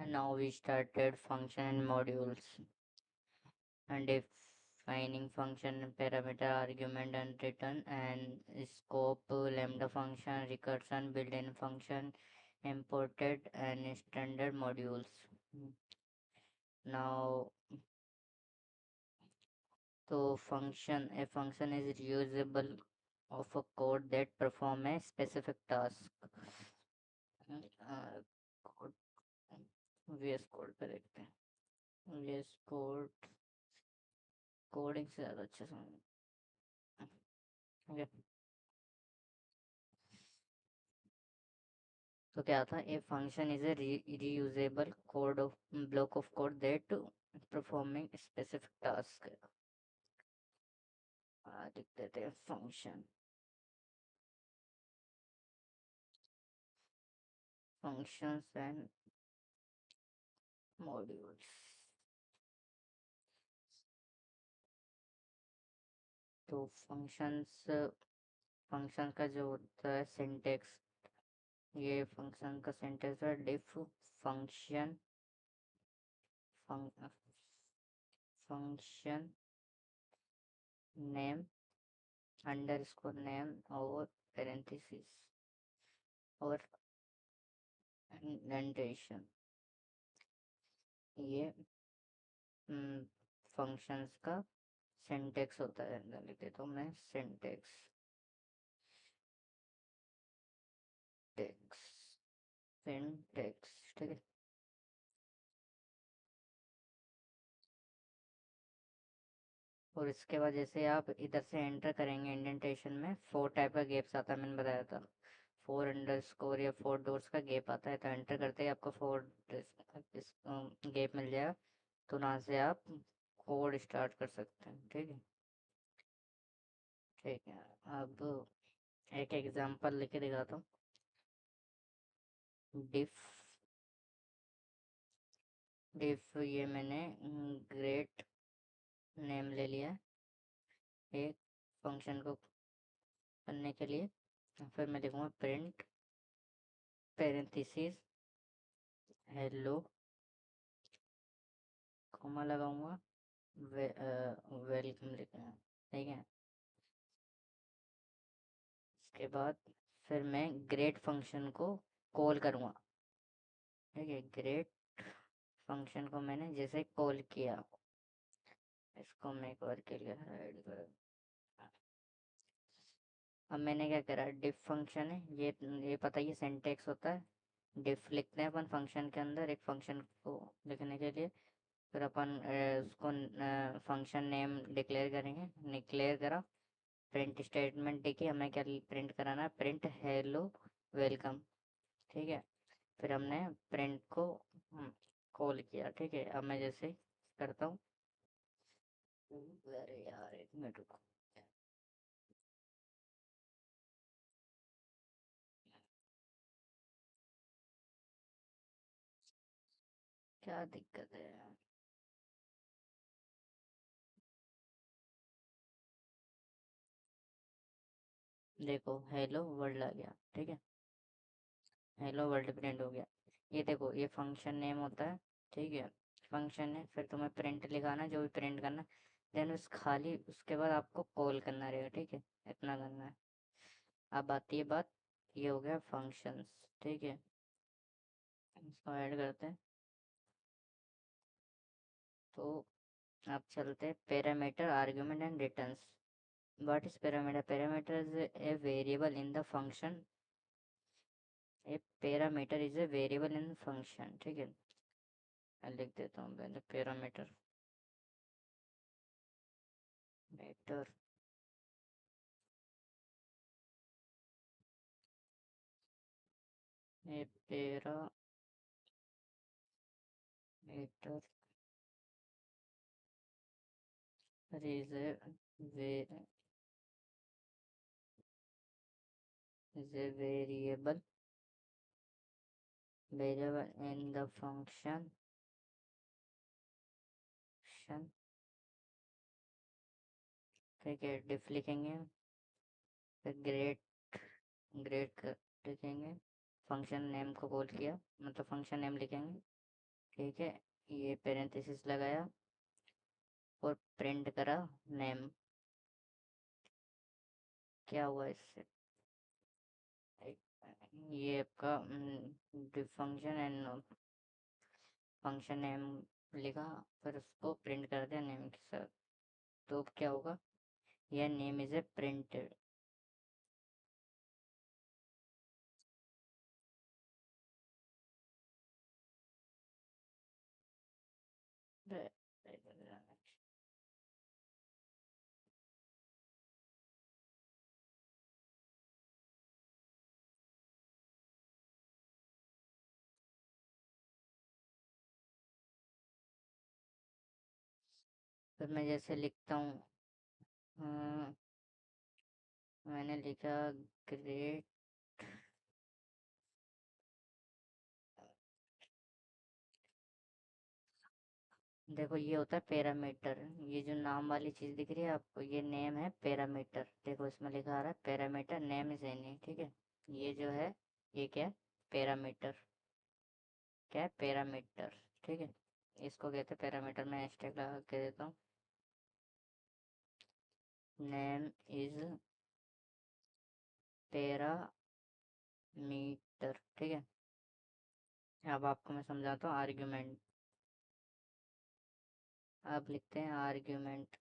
Now we started function and modules and defining function, parameter, argument and return and scope, lambda function, recursion, built-in function, imported and standard modules. Now, a function is reusable of a code that perform a specific task. Code VS code पे देखते हैं। VS code coding से ज़्यादा अच्छा समझ। Okay, तो क्या था, a function is a reusable code of block of code that performing specific task. लिख देते हैं फंक्शन, फंक्शंस एंड मॉड्यूल्स। तो फंक्शन का जो होता है सिंटेक्स, ये फंक्शन का सिंटेक्स है def function function name underscore name और पेरेंथेसिस और इंडेंटेशन। ये फंक्शंस का सिंटेक्स होता है। लिख देता हूँ मैं सिंटेक्स टेक्स सिंटेक्स, ठीक है। और इसके बाद जैसे आप इधर से एंटर करेंगे इंडेंटेशन में 4 टाइप का गैप्स आता है, मैंने बताया था। 4 अंडरस्कोर या 4 डॉट्स का गैप आता है, तो एंटर करते ही आपको 4 गैप मिल जाएगा। तो वहाँ से आप कोड स्टार्ट कर सकते हैं, ठीक है। ठीक है, अब एक एग्जांपल लेके दिखाता हूँ। डिफ डिफ ये मैंने ग्रेट नेम ले लिया एक फंक्शन को करने के लिए। फिर मैं लिखूँगा प्रिंट पेरेंथेसिस हेलो, कॉमा लगाऊंगा, वेलकम लिखूँगा, ठीक है। इसके बाद फिर मैं ग्रेट फंक्शन को कॉल करूँगा, ठीक है। ग्रेट फंक्शन को मैंने जैसे कॉल किया, इसको मैं एक बार के लिए हाइड कर। अब मैंने क्या करा, डिफ फंक्शन है ये पता ये सिंटेक्स होता है। डिफ लिखते हैं अपन फंक्शन के अंदर एक फंक्शन को लिखने के लिए। फिर अपन उसको फंक्शन नेम डिक्लेयर करेंगे, डिक्लेयर करा। प्रिंट स्टेटमेंट देखिए हमें क्या प्रिंट कराना है, प्रिंट हेलो वेलकम, ठीक है। फिर हमने प्रिंट को कॉल किया, ठीक है। अब मैं जैसे करता हूँ, अरे यार एक मिनट रुको, क्या दिक्कत है यार। देखो हेलो वर्ल्ड आ गया, ठीक है। हेलो वर्ल्ड प्रिंट हो गया। ये देखो ये फंक्शन नेम होता है, ठीक है। फंक्शन है, फिर तुम्हें प्रिंट लिखाना जो भी प्रिंट करना, देन उस खाली उसके बाद आपको कॉल करना रहेगा, ठीक है। इतना करना है। अब आती है बात, ये हो गया फंक्शंस, ठीक है। इसको ऐड करते हैं। तो आप चलते parameter argument and returns. What is parameter? Parameter is a variable in the function. A parameter is a variable in function, ठीक है। मैं लिख देता हूँ पहले parameter meter a parameter is a variable in the function, ठीक है। डिफ लिखेंगे, फिर ग्रेट लिखेंगे, फंक्शन नेम को कॉल किया मतलब फंक्शन नेम लिखेंगे, ठीक है, ये पेरेंथेसिस लगाया और प्रिंट करा नेम। क्या हुआ इससे? ये आपका डिफ फंक्शन एंड फंक्शन नेम लिखा, फिर उसको प्रिंट कर दिया नेम के साथ। तो अब क्या होगा, यह नेम इज ए प्रिंटेड। फिर मैं जैसे लिखता हूँ, मैंने लिखा ग्रेट। देखो ये होता है पैरामीटर, ये जो नाम वाली चीज दिख रही है आपको, ये नेम है पैरामीटर। देखो इसमें लिखा आ रहा है पैरामीटर नेम इज एनी, ठीक है। ये जो है, ये क्या है, पैरामीटर। क्या है, पैरामीटर। ठीक है, इसको कहते हैं पैरामीटर। मैं हैशटैग लगा के देता हूँ, नेम इज पैरामीटर। ठीक है, अब आपको मैं समझाता हूँ आर्ग्यूमेंट। अब लिखते हैं आर्ग्यूमेंट,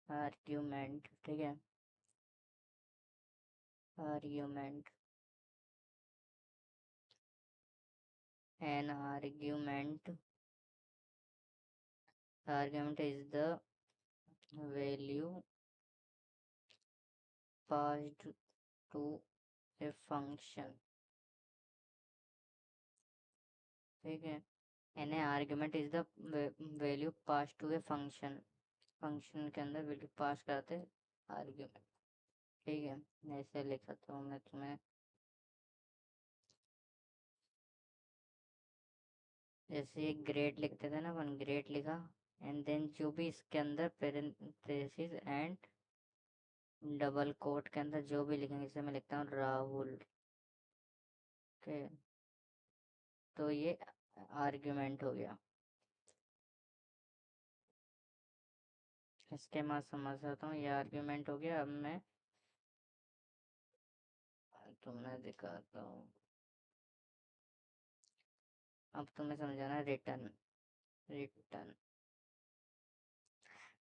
आर्ग्यूमेंट। ठीक है, argument, an argument, argument is the value passed to a function। ठीक है, an argument is the value pass to a function. Function के अंदर वैल्यू पास करते आर्ग्यूमेंट। ठीक है, ऐसे लिखा था मैं तुम्हें। जैसे ये ग्रेड लिखते थे ना अपन, ग्रेड लिखा, एंड देन जो भी इसके अंदर पेरेंथेसिस एंड डबल कोट के अंदर जो भी लिखेंगे, जैसे मैं लिखता हूँ राहुल। ओके, तो ये आर्ग्यूमेंट हो गया। इसके बाद समझाता हूँ, ये आर्ग्यूमेंट हो गया। अब मैं तुम्हें दिखाता हूँ, अब तुम्हें समझाना है रिटर्न। रिटर्न,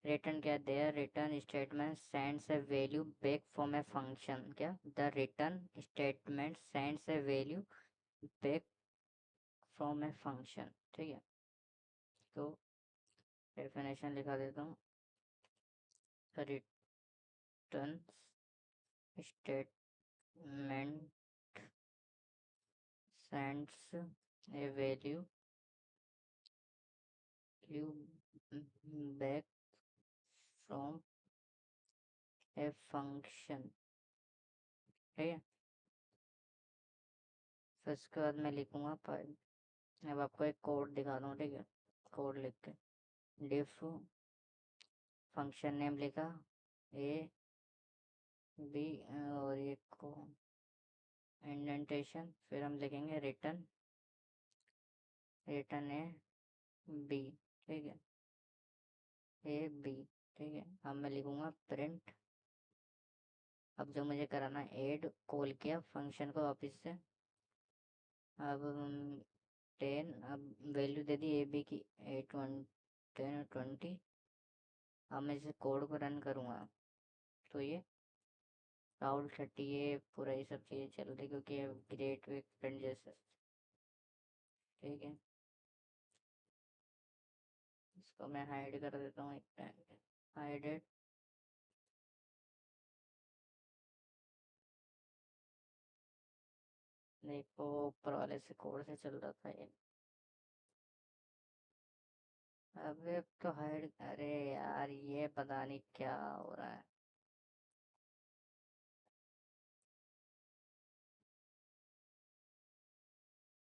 रिटर्न क्या, there return statement sends a value back from a function. क्या, the return statement sends a value back from a function. ठीक है, तो डेफिनेशन लिखा देता हूँ, return statement sends a value back from a function. ठीक है, फिर उसके बाद मैं लिखूंगा पाई। अब आपको एक कोड दिखा दूँ, ठीक है। कोड लिख के डिफ फंक्शन नेम लिखा ए बी, और ये को इंडेंटेशन, फिर हम लिखेंगे रिटर्न, रिटर्न ए बी। ठीक है, ए बी। ठीक है, अब मैं लिखूंगा प्रिंट। अब जो मुझे कराना है, ऐड कॉल किया फंक्शन को वापस से। अब 10, अब value they the A B की, 8 1 10 और 20। अब मैं इसे कोड को रन करूँगा, तो ये राहुल 30, ये पूरा ये सब चीज़ें चल रही, क्योंकि ये ग्रेट वीक फ्रेंड जैसे। ठीक है, इसको मैं हाइड कर देता हूँ एक टाइम, हाइडेड। देखो ऊपर वाले से कोड से चल रहा था ये। अबे अब तो हाइड, अरे यार ये पता नहीं क्या हो रहा है।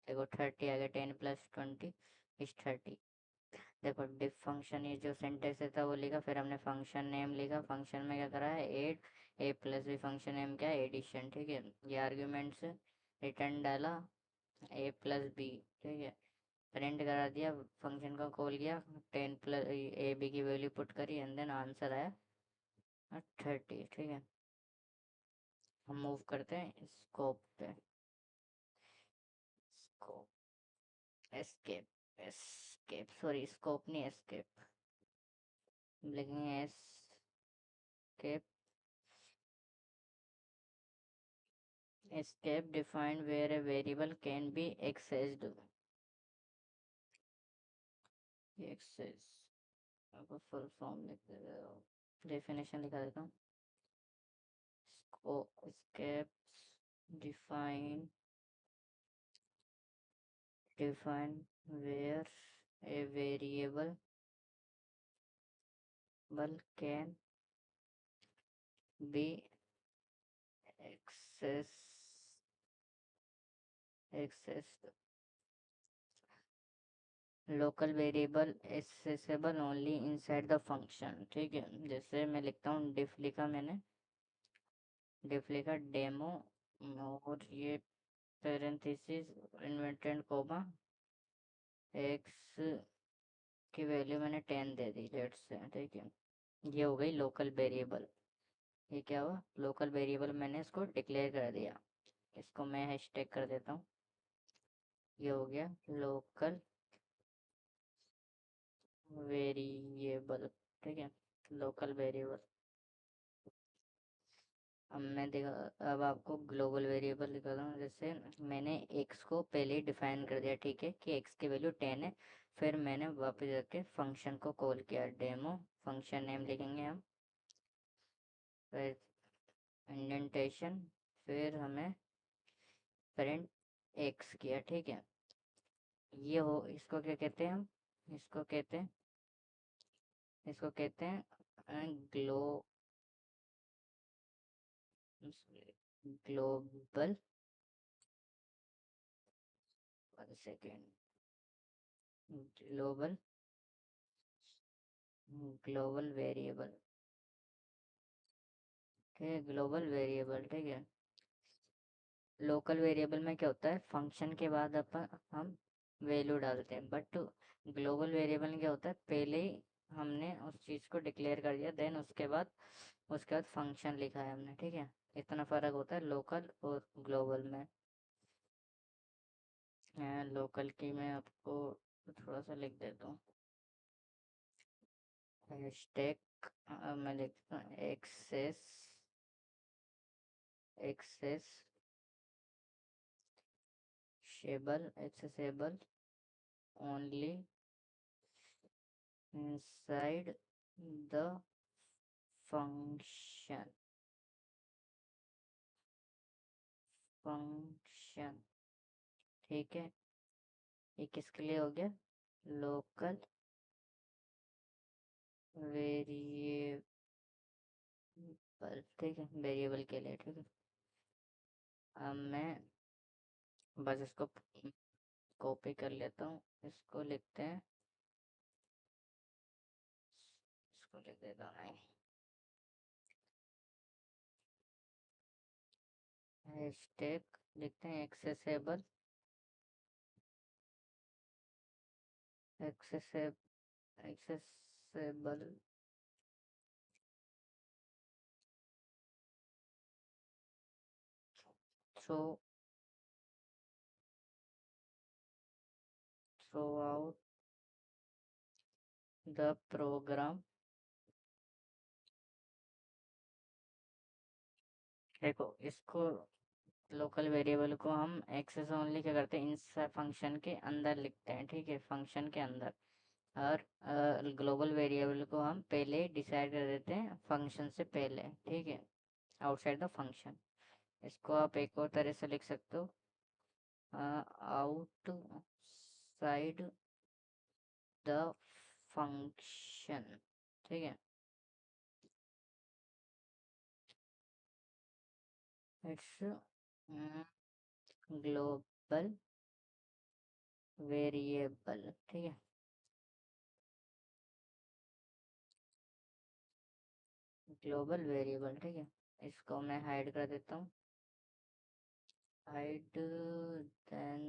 देखो 30 आ गया, 10 + 20 इज 30। देखो डिफ फंक्शन, ये जो सिंटेक्स था वो लिखा, फिर हमने फंक्शन नेम लिखा, फंक्शन में क्या करा है, एड, ए प्लस बी फंक्शन नेम क्या है, एडिशन। ठीक है, ये आर्ग्यूमेंट से रिटर्न डाला, ए प्लस बी, ठीक है। प्रिंट करा दिया, फंक्शन को कॉल किया, 10 प्लस ए बी की वैल्यू पुट करी एंड देन आंसर आया 30, ठीक है। हम मूव करते हैं स्कोप पे, scope, escape, escape sorry scope नहीं एस्केप, लिखेंगे escape. Escape defined where a variable can be accessed, access, अब फुल फॉर्म लिख देते हो, डेफिनेशन लिखा देता हूँ। escapes define where a variable can be accessed, local variable accessible only inside the function, ठीक है। जैसे मैं लिखता हूँ डिफ लिखा मैंने, डिफ लिखा डेमो, और ये पेरेंथेसिस इन्वर्टेड कोमा, एक्स की वैल्यू मैंने 10 दे दी लेट्स से, ठीक है। ये हो गई लोकल वेरिएबल। ये क्या हुआ, लोकल वेरिएबल मैंने इसको डिक्लेयर कर दिया। इसको मैं हैशटैग कर देता हूँ, ये हो गया लोकल वेरिएबल, ठीक है, लोकल वेरिएबल। अब मैं देखा, अब आपको ग्लोबल वेरिएबल दिखाता हूँ। जैसे मैंने एक्स को पहले ही डिफाइन कर दिया, ठीक है, कि एक्स की वैल्यू 10 है। फिर मैंने वापस जाके फंक्शन को कॉल किया, डेमो, फंक्शन नेम लिखेंगे हम, फिर इंडेंटेशन, फिर हमें प्रिंट एक्स किया, ठीक है। ये हो, इसको क्या कहते हैं हम, इसको कहते हैं, इसको कहते हैं global, one second, global, global variable, ठीक है, ग्लोबल वेरिएबल, ठीक है। लोकल वेरिएबल में क्या होता है, फंक्शन के बाद अपन हम वैल्यू डालते हैं, बट ग्लोबल वेरिएबल में क्या होता है, पहले ही हमने उस चीज़ को डिक्लेयर कर दिया, देन उसके बाद फंक्शन लिखा है हमने, ठीक है। इतना फ़र्क होता है लोकल और ग्लोबल में। लोकल की मैं आपको थोड़ा सा लिख देता हूँ, हैशटैग, मैं लिखता हूँ access accessible only inside the function, function, ठीक है। ये किसके लिए हो गया, लोकल वेरिएबल, ठीक है, वेरिएबल के लिए, ठीक है। अब मैं बस इसको कॉपी कर लेता हूँ, इसको लिखते हैं, इसको लिख देता हूँ, हैशटैग लिखते हैं accessible, accessible throw throughout the program, देखो इसको लोकल वेरिएबल को हम एक्सेस ओनली क्या करते हैं, इस फंक्शन के अंदर लिखते हैं, ठीक है, फंक्शन के अंदर। और ग्लोबल वेरिएबल को हम पहले डिसाइड कर देते हैं फंक्शन से पहले, ठीक है, आउटसाइड द फंक्शन। इसको आप एक और तरह से लिख सकते हो, आउटसाइड द फंक्शन, ठीक है। इट्स ग्लोबल वेरिएबल, ठीक है, ग्लोबल वेरिएबल, ठीक है। इसको मैं हाइड कर देता हूँ, हाइड देन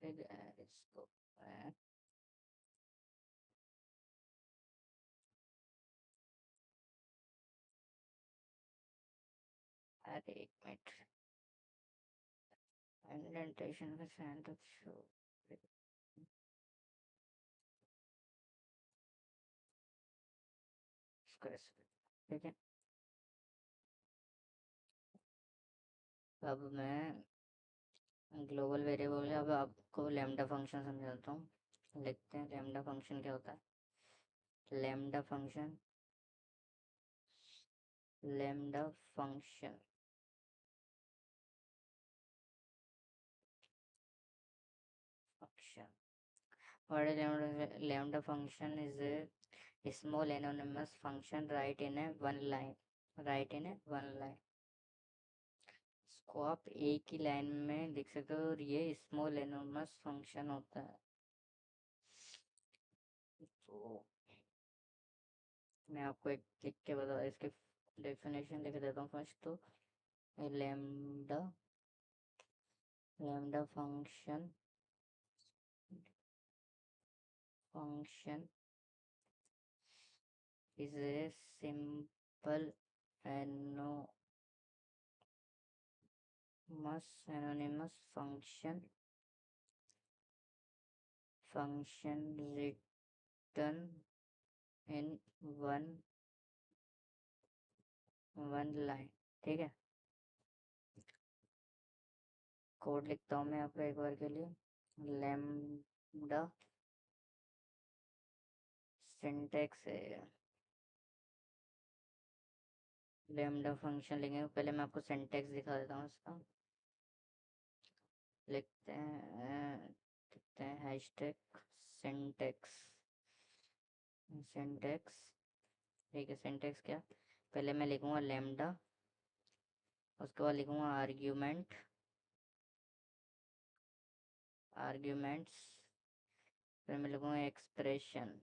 इसको अरे एक मिनट इंडेंटेशन का सेंटर शो ठीक है। अब मैं ग्लोबल वेरिएबल अब आपको लैम्डा फंक्शन समझाता हूँ। लिखते हैं लैम्डा फंक्शन क्या होता है। Lambda function function what is lambda function is a small anonymous function write in a one line इसको आप एक ही लाइन में लिख सकते हो और ये स्मॉल एनोनमस फंक्शन होता है। तो मैं आपको एक लिख के बता इसके डेफिनेशन लिख देता हूँ फर्स्ट। तो lambda lambda function is a simple anonymous function written in one line। ठीक है। कोड लिखता हूँ मैं आपको एक बार के लिए। लैम्डा सिंटेक्स है। लैम्डा फंक्शन लिखेंगे पहले मैं आपको सिंटेक्स दिखा देता हूँ इसका। लिखते हैं हैशटैग सिंटेक्स सिंटेक्स। ठीक है। सिंटेक्स क्या, पहले मैं लिखूंगा लैम्डा, उसके बाद लिखूंगा आर्ग्यूमेंट्स, फिर मैं लिखूंगा एक्सप्रेशन।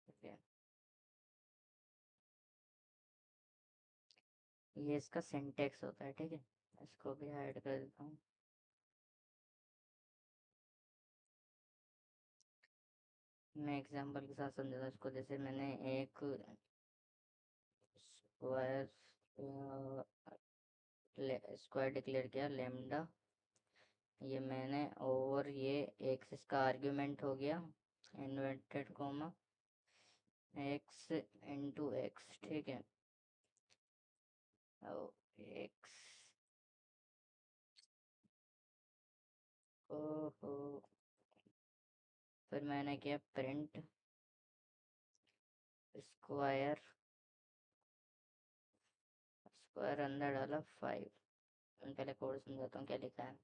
ठीक है। ये इसका सिंटेक्स होता है। ठीक है। इसको भी ऐड कर देता हूँ। मैं एग्जांपल के साथ समझाता हूँ इसको। जैसे मैंने एक स्क्वायर डिक्लेयर किया लैम्डा, ये मैंने, और ये एक्स इसका आर्ग्यूमेंट हो गया inverted comma x into x. ठीक है। एक्स, ओहो, फिर मैंने किया प्रिंट स्क्वायर, स्क्वायर अंदर डाला 5। पहले कोड समझाता हूँ क्या लिखा है।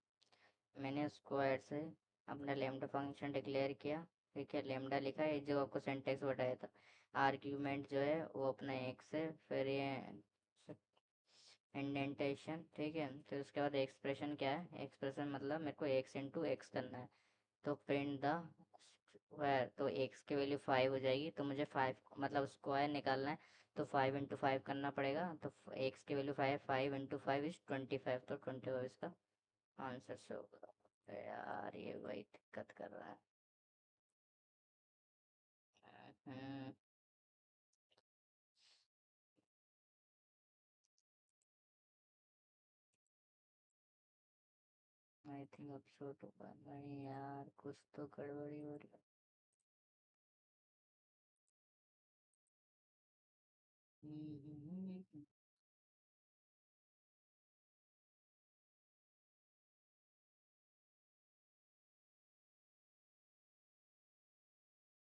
मैंने स्क्वायर से अपना लैम्डा फंक्शन डिक्लेयर किया। ठीक है। लैम्डा लिखा है जो आपको सिंटेक्स बताया था। आर्ग्यूमेंट जो है वो अपना एक्स है, फिर ये इंडेंटेशन। ठीक है। फिर उसके बाद एक्सप्रेशन क्या है, एक्सप्रेशन मतलब मेरे को एक्स इंटू एक्स करना है। तो प्रिंट द स्क्वायर, तो एक्स की वैल्यू 5 हो जाएगी, तो मुझे 5 मतलब स्क्वायर निकालना है। तो 5 इंटू 5 करना पड़ेगा। तो एक्स की वैल्यू 5, 5 इंटू 5 इज 25, तो 25 इसका आंसर से होगा। यार ये वही दिक्कत कर रहा है। हम्म। आई थिंक अब शो तो नहीं यार, कुछ तो गड़बड़ी हो रही है।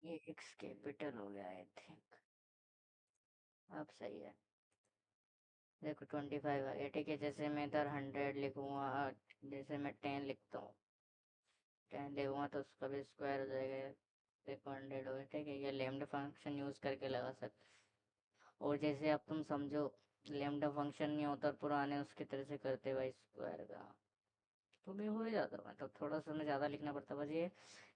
ये एक्स कैपिटल हो गया आई थिंक। अब सही है। देखो 25 आ गया। ठीक है। जैसे मैं इधर 100 लिखूंगा, जैसे मैं 10 लिखता हूँ, 10 लिखूंगा तो उसका भी स्क्वायर हो जाएगा। देखो 100 हो गया। ठीक है। ये लैम्डा फंक्शन यूज करके लगा सकते। और जैसे अब तुम समझो लैम्डा फंक्शन नहीं होता, पुराने उसकी तरह से करते भाई स्क्वायर का, तो भी हो जाता। मतलब थोड़ा सा मैं ज़्यादा लिखना पड़ता। बस ये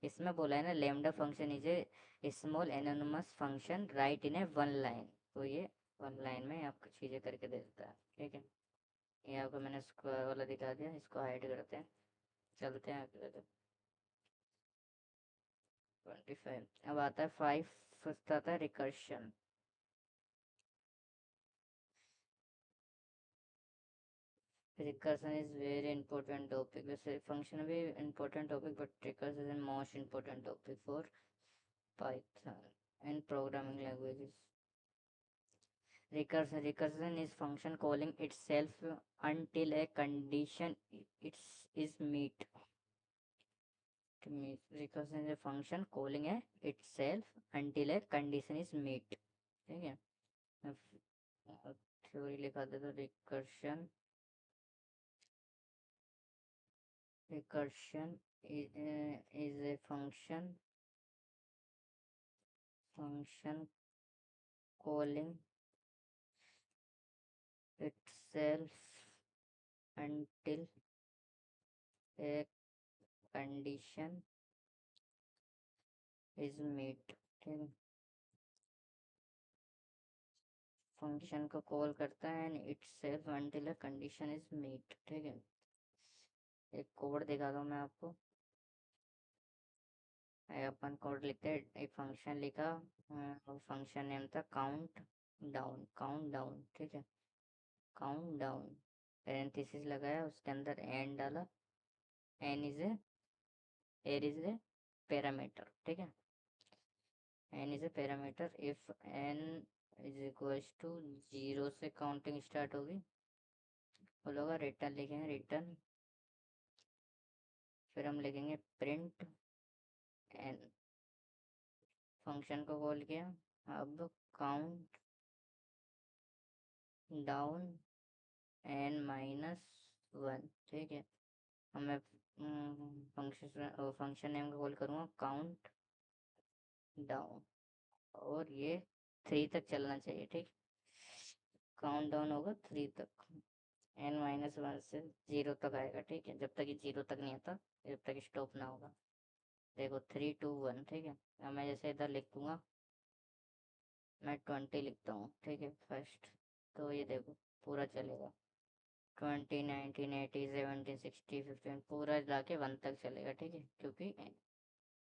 इसमें बोला है ना lambda function is a small anonymous function right in A one line, तो ये वन लाइन में आपको चीज़ें करके दे देता है। ठीक है, ये आपको मैंने स्क्वायर वाला दिखा दिया, इसको हाइड करते हैं, चलते हैं अगले। 25 अब आता है 5, फर्स्ट आता है recursion. Recursion is very important topic, वैसे फंक्शन भी important topic but recursion is most important topic for Python and programming languages. Recursion is function calling itself until a condition it's is met. Recursion is a function calling itself until a condition is met. ठीक है, theory लिखा दे तो recursion is a function calling itself until a condition is met। ठीक है, function को call करता है and itself until a condition is meet. ठीक है, एक कोड दिखाता हूँ मैं आपको। अपन कोड लिखते हैं, एक फंक्शन लिखा, फंक्शन नेम था काउंट डाउन। ठीक है, काउंट डाउन, पैरेंथेसिस लगाया, उसके अंदर एन डाला, एन इज ए पैरामीटर। ठीक है, n is a parameter, if n is equals to 0 से काउंटिंग स्टार्ट होगी, वो लोग रिटर्न लिखेंगे रिटर्न, फिर हम लिखेंगे प्रिंट एन, फंक्शन को कॉल किया। अब count down n minus one. ठीक है, हमें फंक्शन नेम को कॉल करूँगा काउंट डाउन, और ये 3 तक चलना चाहिए। ठीक, काउंट डाउन होगा 3 तक, एन माइनस वन से 0 तक आएगा। ठीक है, जब तक ये 0 तक नहीं आता, जब तक स्टॉप ना होगा। देखो 3 2 1। ठीक है, अब मैं जैसे इधर लिख दूंगा, मैं 20 लिखता हूँ। ठीक है, फर्स्ट, तो ये देखो पूरा चलेगा, 20 19 80 17 16 15 पूरा ला के 1 तक चलेगा। ठीक है, क्योंकि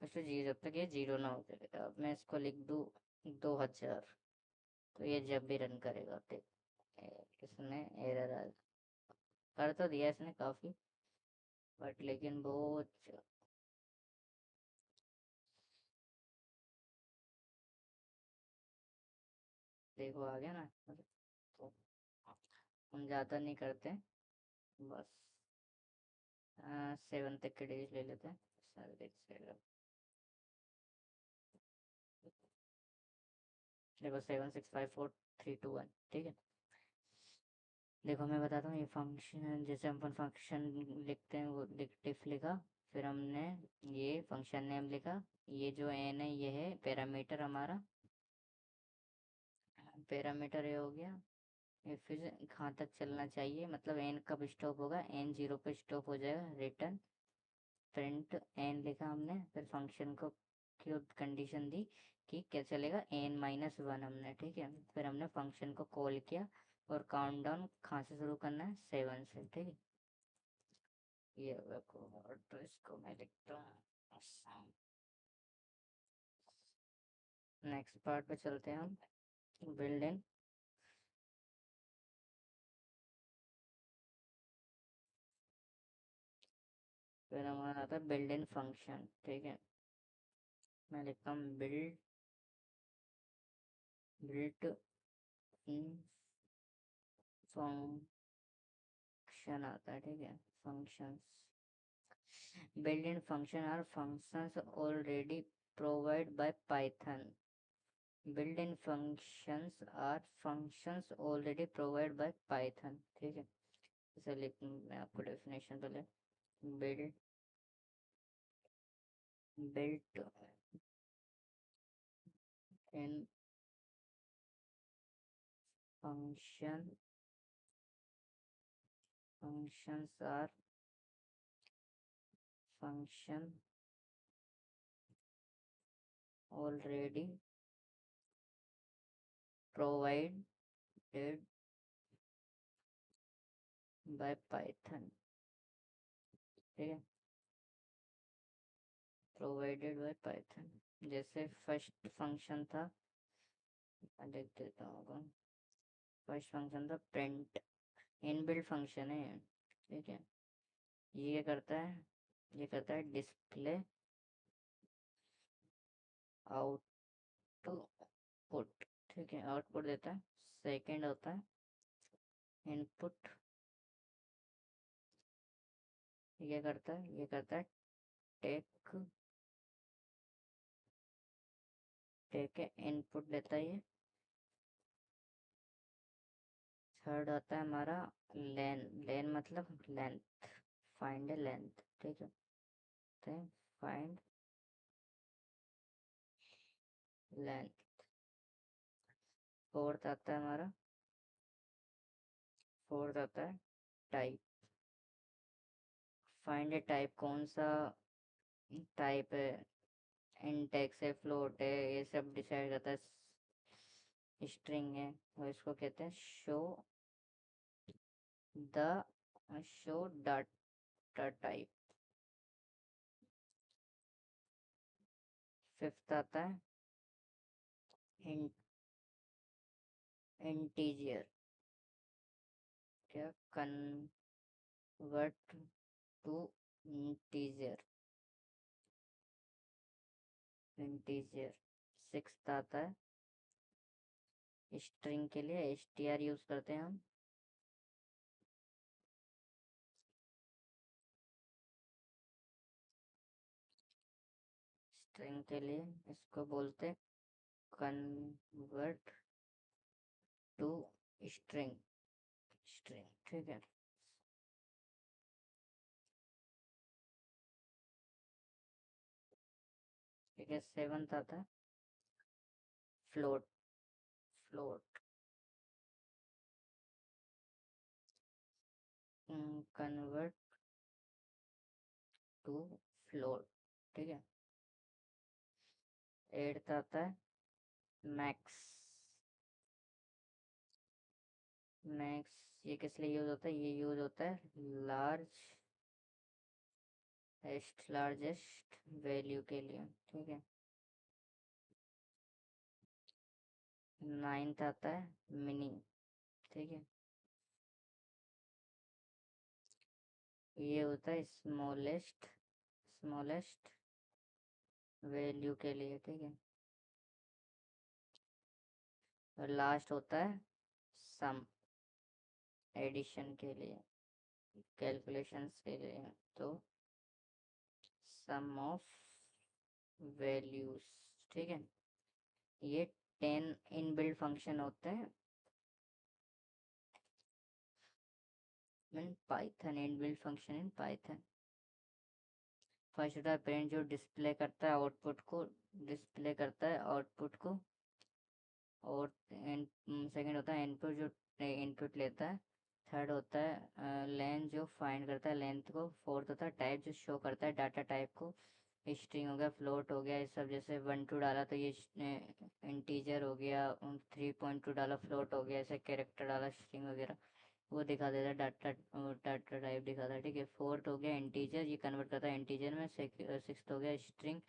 उससे जी जब तक ये 0 ना हो जाए। अब मैं इसको लिख दूँ 2000, तो ये जब भी रन करेगा तो इसने एरर आ कर तो दिया इसने काफ़ी, बट लेकिन बहुत देखो आ गया ना। तो हम ज़्यादा नहीं करते, बस 7 तक के डेज ले लेते हैं। 7 देखो 7 6 5 4 3 2 1। ठीक है, देखो मैं बताता हूँ, ये फंक्शन जैसे हम फंक्शन लिखते हैं, वो डिफ लिखा, फिर हमने ये फंक्शन नेम लिखा, ये जो एन है ये है पैरामीटर हमारा, पैरामीटर ये हो गया। ये फिर कहाँ तक चलना चाहिए, मतलब एन कब स्टॉप होगा, एन 0 पे स्टॉप हो जाएगा, रिटर्न प्रिंट एन लिखा हमने, फिर फंक्शन को क्यों कंडीशन दी कि क्या चलेगा, एन माइनस वन हमने। ठीक है, फिर हमने फंक्शन को कॉल किया, और काउंट डाउन कहाँ से शुरू करना है, 7 से। ठीक है, ये देखो, और तो इसको मैं लिखता हूँ। नेक्स्ट पार्ट पे चलते हैं हम, बिल्डिंग। फिर हमारा आता है बिल्ड इन फंक्शन। ठीक है, मैं लिखता हूँ बिल्ट इन फंक्शन आता है। ठीक है, functions, built in function are functions already provided by Python। built in functions are functions already provided by Python। ठीक है, इसे लिख मैं आपको डेफिनेशन पहले, built built in function functions are function already provide bye Python, ठीक है, provided by Python. जैसे फर्स्ट फंक्शन था, मैं देख देता हूँ, फर्स्ट फंक्शन था प्रिंट, इनबिल्ट फंक्शन है, ठीक है। ये करता है, ये करता है डिस्प्ले आउटपुट, ठीक है, आउटपुट देता है। सेकंड होता है इनपुट, ये करता है, ये करता है टेक, टेक है, इनपुट लेता है ये। थर्ड आता है हमारा लेन, लेन मतलब लेंथ, फाइंड लेंथ, ठीक है, तो फाइंड लेंथ। फोर्थ आता है हमारा, फोर्थ आता है टाइप, फाइंड टाइप, कौन सा टाइप है, इंडेक्स है, फ्लोट है, ये सब डिसाइड करता है। स्ट्रिंग है, और इसको कहते हैं show the, show data type. Fifth आता है इंटीजर, क्या, convert to integer, integer. Sixth आता है स्ट्रिंग के लिए str यूज करते हैं हम। स्ट्रिंग के लिए इसको बोलते हैं कन्वर्ट टू स्ट्रिंग, स्ट्रिंग, ठीक है। ठीक है, सेवंथ आता है float, float, convert to float, ठीक है। एट्थ आता है मैक्स, मैक्स, ये किस लिए यूज होता है, ये यूज होता है लार्ज, लार्जेस्ट वैल्यू के लिए, ठीक है। नाइन्थ आता है मिनी, ठीक है, ये होता है स्मॉलेस्ट, स्मॉलेस्ट वैल्यू के लिए, ठीक है। और लास्ट होता है सम, एडिशन के लिए, कैलकुलेशंस के लिए, तो सम ऑफ वैल्यूज, ठीक है। ये 10 इनबिल्ट फंक्शन होते हैं in Python, inbuilt function in Python. First होता है प्रिंट, जो डिस्प्ले करता है आउटपुट को, डिस्प्ले करता है आउटपुट को। और सेकंड होता है इनपुट, जो इनपुट लेता है। थर्ड होता है लेंथ, जो फाइंड करता है लेंथ को। फोर्थ होता है टाइप, जो शो करता है डाटा टाइप को। स्ट्रिंग हो गया, फ्लोट हो गया, ये सब जैसे 1 2 डाला तो ये इंटीजर हो गया, 3.2 डाला फ्लोट हो गया, ऐसे कैरेक्टर डाला स्ट्रिंग वगैरह, वो दिखा देता है डाटा, डाटा टाइप दिखाता है, ठीक है। फोर्थ हो गया इंटीजर, ये कन्वर्ट करता है इंटीजर में। सिक्स्थ हो गया स्ट्रिंग,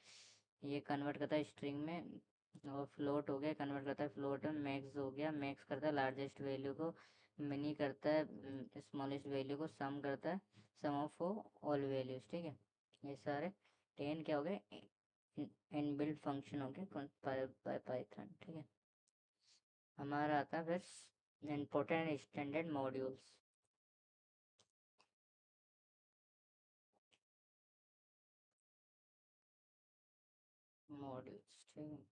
ये कन्वर्ट करता है स्ट्रिंग में। और फ्लोट हो गया, कन्वर्ट करता है फ्लोट में। मैक्स हो गया, मैक्स करता है लार्जेस्ट वैल्यू को। मिनी करता है स्मॉलेस्ट वैल्यू को। सम करता है सम ऑफ ऑल वैल्यूज, ठीक है। ये सारे 10 क्या हो गए, इनबिल्ट फंक्शन हो गए पाइथन, ठीक है। हमारा आता है फिर इम्पोर्टेंट स्टैंडर्ड मॉड्यूल्स, मॉड्यूल्स, ठीक है।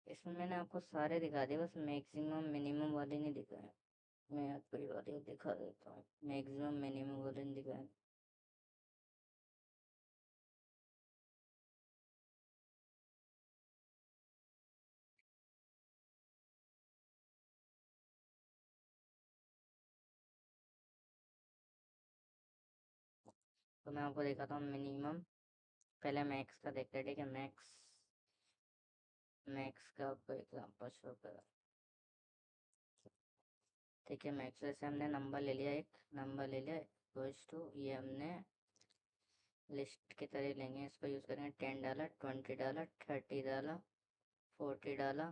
इसमें मैंने आपको सारे दिखा दिए, बस मैक्सिमम मिनिमम वाले नहीं दिखाए। मैं आपको ये वाले दिखा देता हूँ, मैक्सिमम मिनिमम वाले नहीं दिखाए। तो मैं आपको दिखाता हूँ मिनिमम। पहले मैक्स का देखते हैं, ठीक है। मैक्स, मैक्स का आपको एग्जाम्पल शो करा। ठीक है, मैक्स से हमने नंबर ले लिया, एक नंबर ले लिया इक्वल्स टू, ये हमने लिस्ट की तरह लेंगे, इसको यूज़ करेंगे। 10 डाला, 20 डाला, 30 डाला, 40 डाला,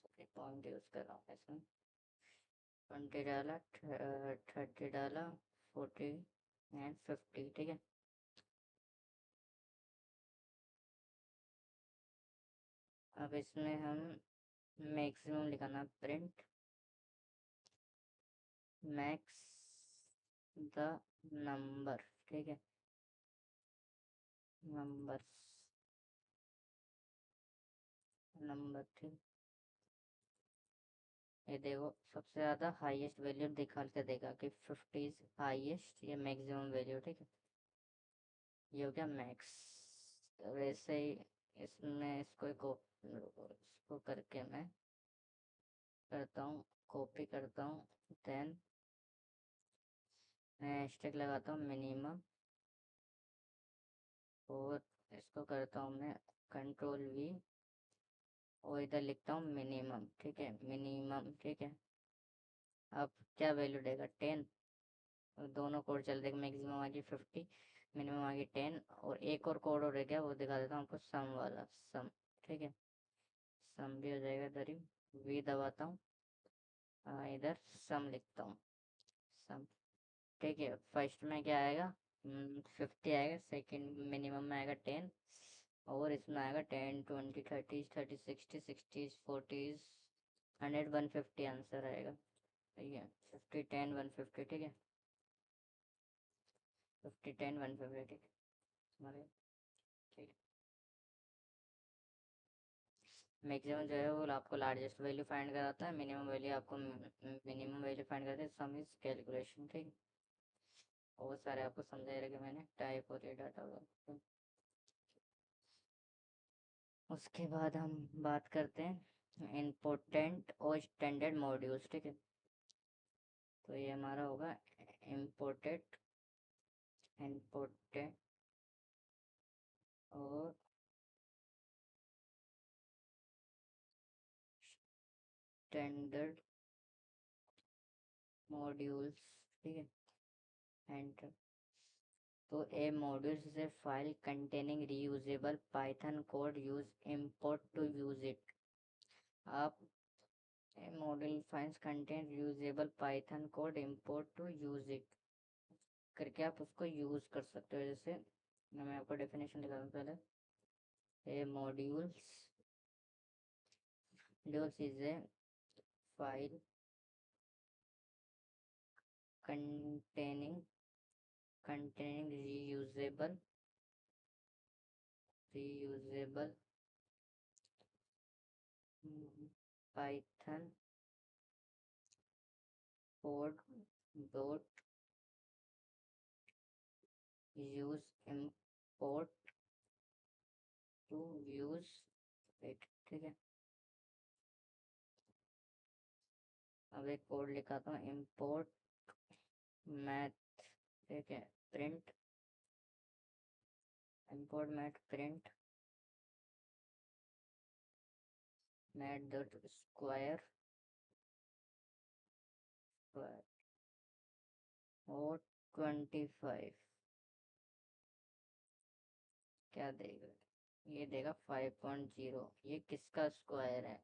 सॉरी पॉइंट यूज़ कर रहा हूँ इसमें। 20 डाला, 30 डाला, 40 एंड 50। ठीक है, अब इसमें हम मैक्सिमम लिखाना, प्रिंट मैक्स द नंबर। ठीक है, नंबर नंबर ठीक। ये देखो सबसे ज़्यादा हाईएस्ट वैल्यू दिखा के देगा कि 50 इज हाईएस्ट, ये मैक्सिमम वैल्यू। ठीक है, ये हो गया मैक्स। वैसे ही इसमें इसको करके मैं करता हूँ, कॉपी करता हूँ, देन मैं हैशटैग लगाता हूँ मिनिमम, और इसको करता हूँ मैं कंट्रोल V, और इधर लिखता हूँ मिनिमम। ठीक है, मिनिमम। ठीक है, अब क्या वैल्यू देगा, 10। दोनों कोड चल देगा, मैक्सिमम आ गई 50, मिनिमम आ गई 10, और एक और कोड और रह गया, वो दिखा देता हूँ आपको, सम वाला, सम। ठीक है, सम भी हो जाएगा, इधर ही V दबाता हूँ, इधर सम लिखता हूँ, सम। ठीक है, फर्स्ट में क्या आएगा, 50 आएगा, सेकंड मिनिमम में आएगा 10, और इसमें आएगा 10, 20, 30, 30, 60, 60, 40, 100, 150 आंसर आएगा। ठीक है, 50, 10, 150। ठीक है, 50, 10, 150। ठीक है, हमारे ठीक है। मैक्सिमम जो है वो आपको लार्जेस्ट वैल्यू फाइंड कराता है, मिनिमम वैल्यू आपको मिनिमम वैल्यू फाइंड कराता है, सम इज कैलकुलेशन। ठीक है, बहुत सारे आपको समझाया रहेगा मैंने, टाइप और ये डाटा होगा। उसके बाद हम बात करते हैं इम्पोर्टेंट और स्टैंडर्ड मॉड्यूल्स। ठीक है, तो ये हमारा होगा इम्पोर्टेंट, इम्पोर्टेंट और स्टैंडर्ड मॉड्यूल्स। ठीक है, एंटर। तो a modules is a file containing reusable Python code use import to use it। आप a module files contain reusable Python code import to use it करके आप उसको यूज कर सकते हो। जैसे मैं आपको डेफिनेशन दिखा दूँ पहले। A modules is a file containing reusable Python code dot use import to use it। ठीक है, अब एक कोड लिखाता हूँ, import math। ठीक है, print, import math print math dot square और 25 क्या देगा, ये देगा 5.0। ये किसका स्क्वायर है,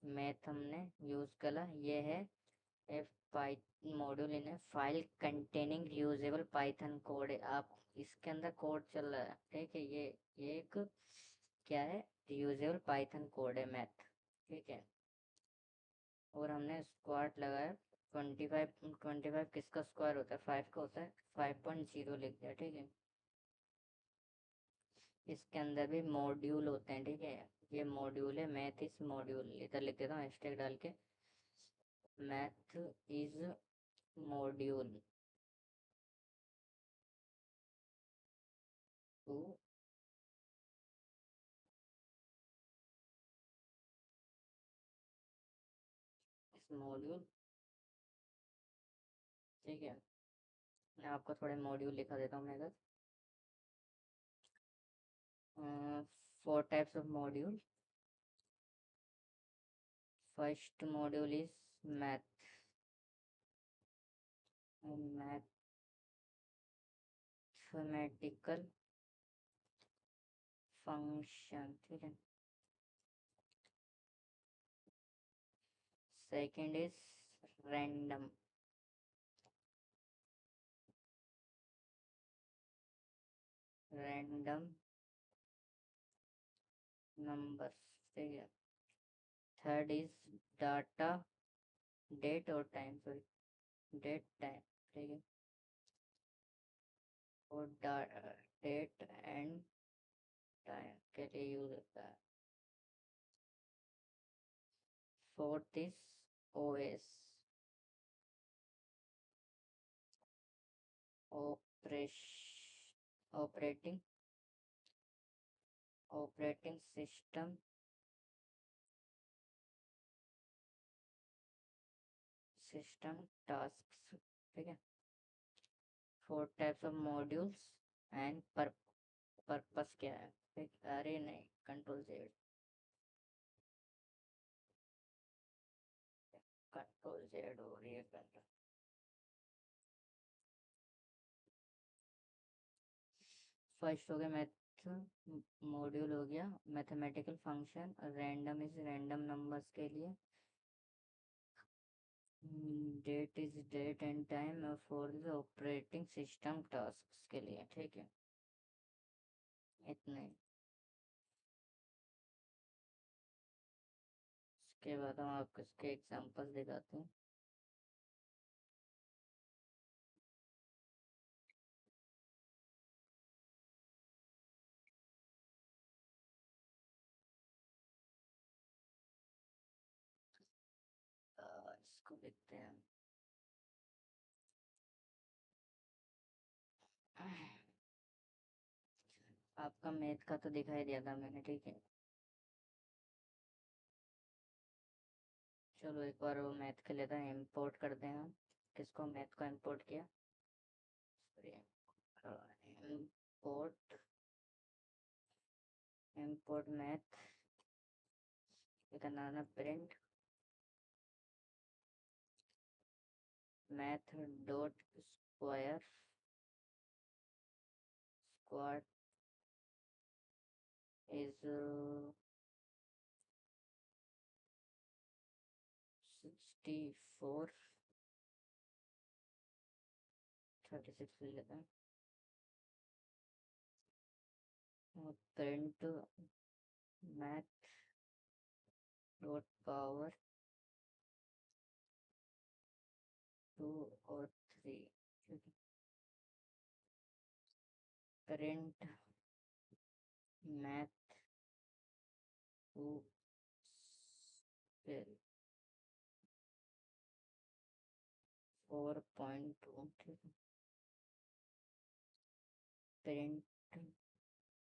मैथ हमने यूज करा, ये है F pi module in file containing usable Python code है। आप इसके अंदर कोड चल रहा है। ठीक है, ये एक क्या है, यूजेबल पाइथन कोड है मैथ। ठीक है, और हमने स्क्वाड लगाया 25। 25 किसका स्क्वायर होता है, 5 का होता है, 5.0 लिख दिया। ठीक है, इसके अंदर भी मॉड्यूल होते हैं। ठीक है, ये मॉड्यूल है, मैथ इस मॉड्यूल, इधर लिख देता हूँ हैशटैग डाल के, मैथ इज मॉड्यूल टू इस मॉड्यूल। ठीक है, मैं आपको थोड़े मॉड्यूल लिखा देता हूँ मैं इधर। 4 types of module, first module is math, mathematical function, ठीक है। Second is random, random numbers, ठीक है। थर्ड इज डाटा, डेट और टाइम, सॉरी डेट टाइम, ठीक है। और डेट एंड टाइम के लिए यूज होता है। Fourth is OS, operating operating system task, ठीक है। Four types of modules and purpose क्या है, ठीक। अरे नहीं, कंट्रोल जेड, कंट्रोल जेड हो रही है कंट्रोल। फर्स्ट हो गया मैथ मॉड्यूल, हो गया mathematical function. Random is random numbers के लिए। Date is date and time for the operating system task के लिए, ठीक है। इतने, इसके बाद हम आपको इसके एग्जांपल्स दिखाते हैं। इसको देखते हैं। आपका मैथ का तो दिखाई दिया था मैंने, ठीक है। चलो एक बार वो मैथ के लिए था, इम्पोर्ट करते हैं हम। किसको, मैथ को इम्पोर्ट किया, इम्पोर्ट, इम्पोर्ट मैथ, करना है print math dot square, squad is 64, 36 ले लेते हैं। प्रिंट मैथ डॉट पावर 2 और 3, प्रिंट मैथ 2 4.2, ठीक है। प्रिंट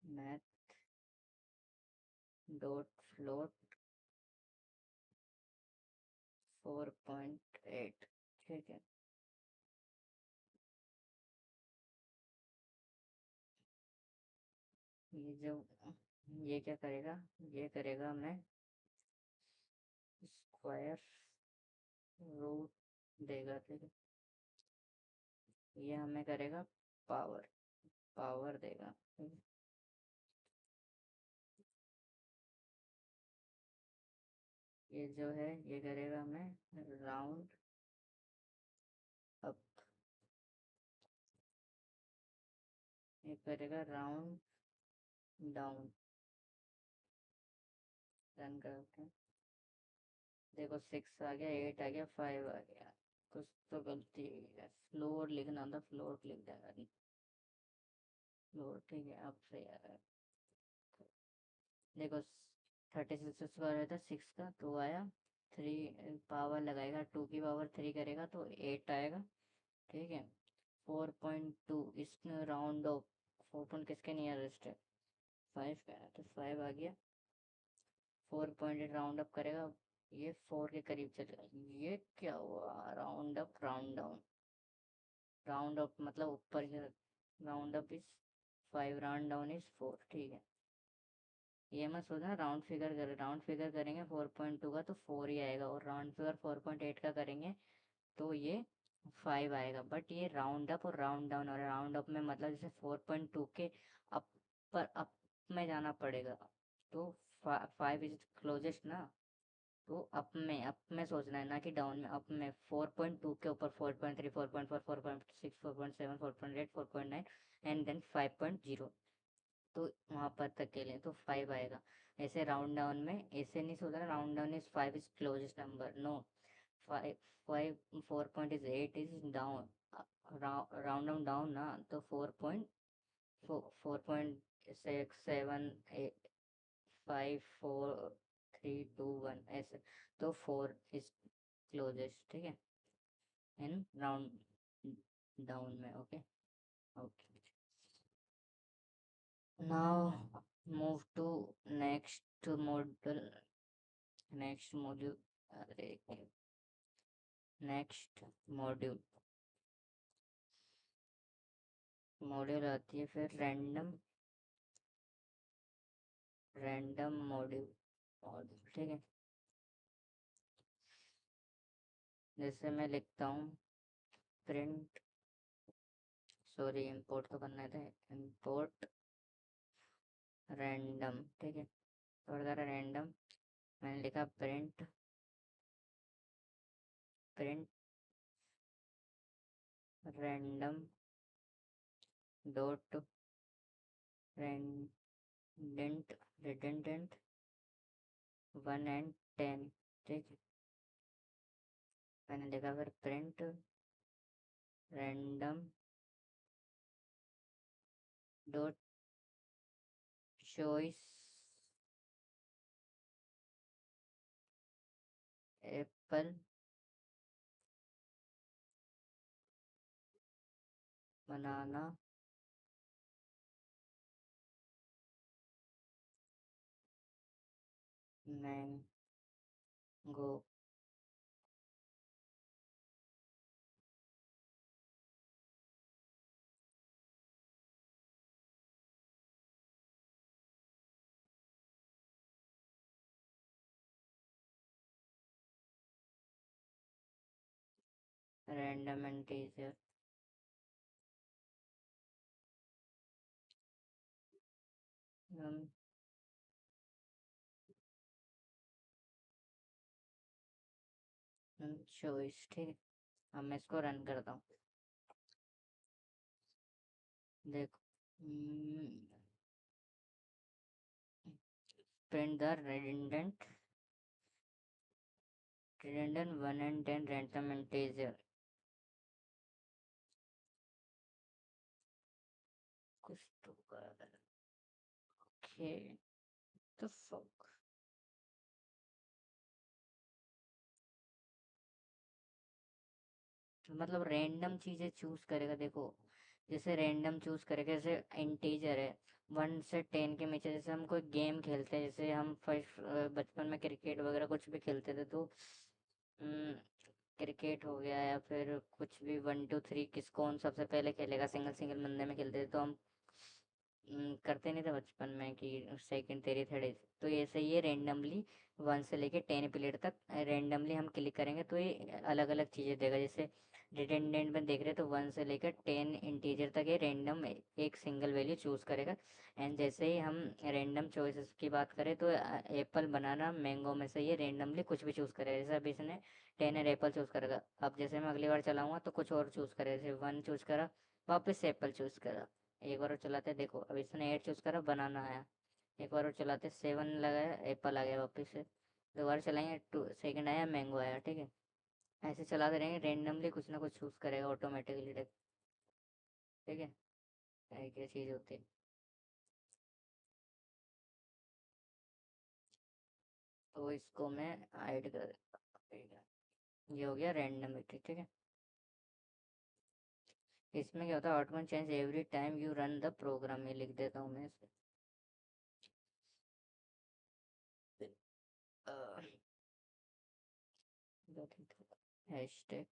मैथ डॉट फ्लोट 4.8, ठीक है। ये जो, ये क्या करेगा, ये करेगा हमें स्क्वायर रूट देगा, ठीक है। ये हमें करेगा पावर, पावर देगा, ठीक है? ये जो है ये करेगा हमें राउंड अप, ये करेगा राउंड डाउन। रन करते हैं, देखो 6 आ गया, 8 आ गया, 5 आ गया। कुछ तो गलती हुई है, फ्लोर लिखना था, फ्लोर लिख देगा, फ्लोर, ठीक है। अब सही आ रहा है। देखो 36 स्क्वायर रहता है 6 का, 2 आया, 3 पावर लगाएगा, 2 की पावर 3 करेगा तो 8 आएगा, ठीक है। 4.2 इसमें राउंड ऑफ, 4 किसके नियरेस्ट है, 5 का है तो 5 आ गया। 4.8 राउंड अप करेगा, ये 4 के करीब चलेगा। ये क्या हुआ, round up round down, round up मतलब ऊपर, round up is 5, round down is 4, ठीक है। ये मत सोचना राउंड फिगर करेंगे 4.2 का तो 4 ही आएगा, और राउंड फिगर 4.8 का करेंगे तो ये 5 आएगा। बट ये राउंड अप और राउंड डाउन, और राउंड अप में मतलब जैसे 4.2 के अप पर अप में जाना पड़ेगा, तो 5 इज क्लोजेस्ट ना, तो अप में सोचना है ना कि डाउन में। अप में 4.2 के ऊपर 4.3, 4.4, 4.6, 4.7, 4.8, 4.9 एंड देन 5.0, तो वहां पर तक के लिए तो 5 आएगा। ऐसे राउंड डाउन में ऐसे नहीं सोचना round down is 5 is closest number, no. 5 5 4 is 8 is down, round down down ना, तो 4.6, 7, 5, 4, 3, 2, 1 ऐसे, तो 4 इज क्लोजेस्ट, ठीक है, इन राउंड डाउन में। Okay okay, now move to next model, next module, अरे नेक्स्ट मॉड्यूल, मॉड्यूल आती है फिर रैंडम मॉड्यूल, मॉड्यूल ठीक है। जैसे मैं लिखता हूँ प्रिंट, सॉरी इंपोर्ट तो करना था, इंपोर्ट रैंडम, ठीक है, थोड़ा सा रैंडम, मैंने लिखा print, print random dot randint, redundant 1 and 10, ठीक है। मैंने लिखा फिर print random dot choice apple banana mango, random integer, choice, ठीक है। अब मैं इसको रन करता हूँ, देखो, print the redundant 1 and 10 random integer, कुछ तो ओके, तो fuck, तो मतलब रैंडम चीजें चूज करेगा, देखो जैसे रैंडम चूज करेगा, जैसे इंटीजर है 1 से 10 के नीचे, जैसे हम कोई गेम खेलते हैं, जैसे हम फर्स्ट बचपन में क्रिकेट वगैरह कुछ भी खेलते थे, तो क्रिकेट हो गया या फिर कुछ भी 1 2 3 किस कौन सबसे पहले खेलेगा, सिंगल सिंगल बंदे में खेलते थे, तो हम करते नहीं थे बचपन में कि सेकंड तेरी थर्ड, तो ऐसे ये रेंडमली 1 से लेके 10 प्लेयर तक रेंडमली हम क्लिक करेंगे, तो ये अलग अलग चीज़ें देगा। जैसे डिटेंडेंट में देख रहे तो 1 से लेकर 10 इंटीजर तक ये रेंडम एक सिंगल वैल्यू चूज करेगा। एंड जैसे ही हम रेंडम चॉइसेस की बात करें तो एप्पल बनाना मैंगो में से ये रेंडमली कुछ भी चूज करेगा। जैसे अभी इसने 10 और एप्पल चूज करेगा, अब जैसे मैं अगली बार चलाऊंगा तो कुछ और चूज करेगा, जैसे 1 चूज करा, वापस से एप्पल चूज करा, एक बार और चलाते देखो, अब इसने 8 चूज करा, बनाना आया, एक बार और चलाते 7 लगाया, एप्पल आ गया वापस से, दोबारा चलाएंगे 2 सेकंड आया, मैंगो आया, ठीक है। ऐसे चलाते रहेंगे, रेंडमली कुछ ना कुछ चूज करेगा ऑटोमेटिकली, ठीक है। क्या चीज़ होती है, तो इसको मैं ऐड कर देता, ये हो गया रैंडमिटी, ठीक है। इसमें क्या होता है, output change every time you run the program, में लिख देता हूँ मैं इसे, hashtag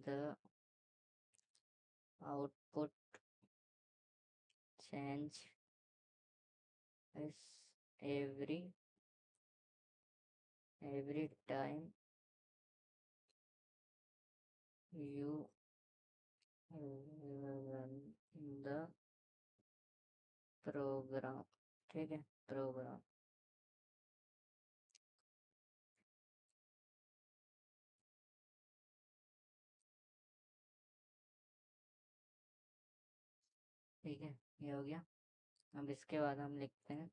the output change is every time you run the program. ठीक है, प्रोग्राम। ठीक है, ये हो गया। अब इसके बाद हम लिखते हैं,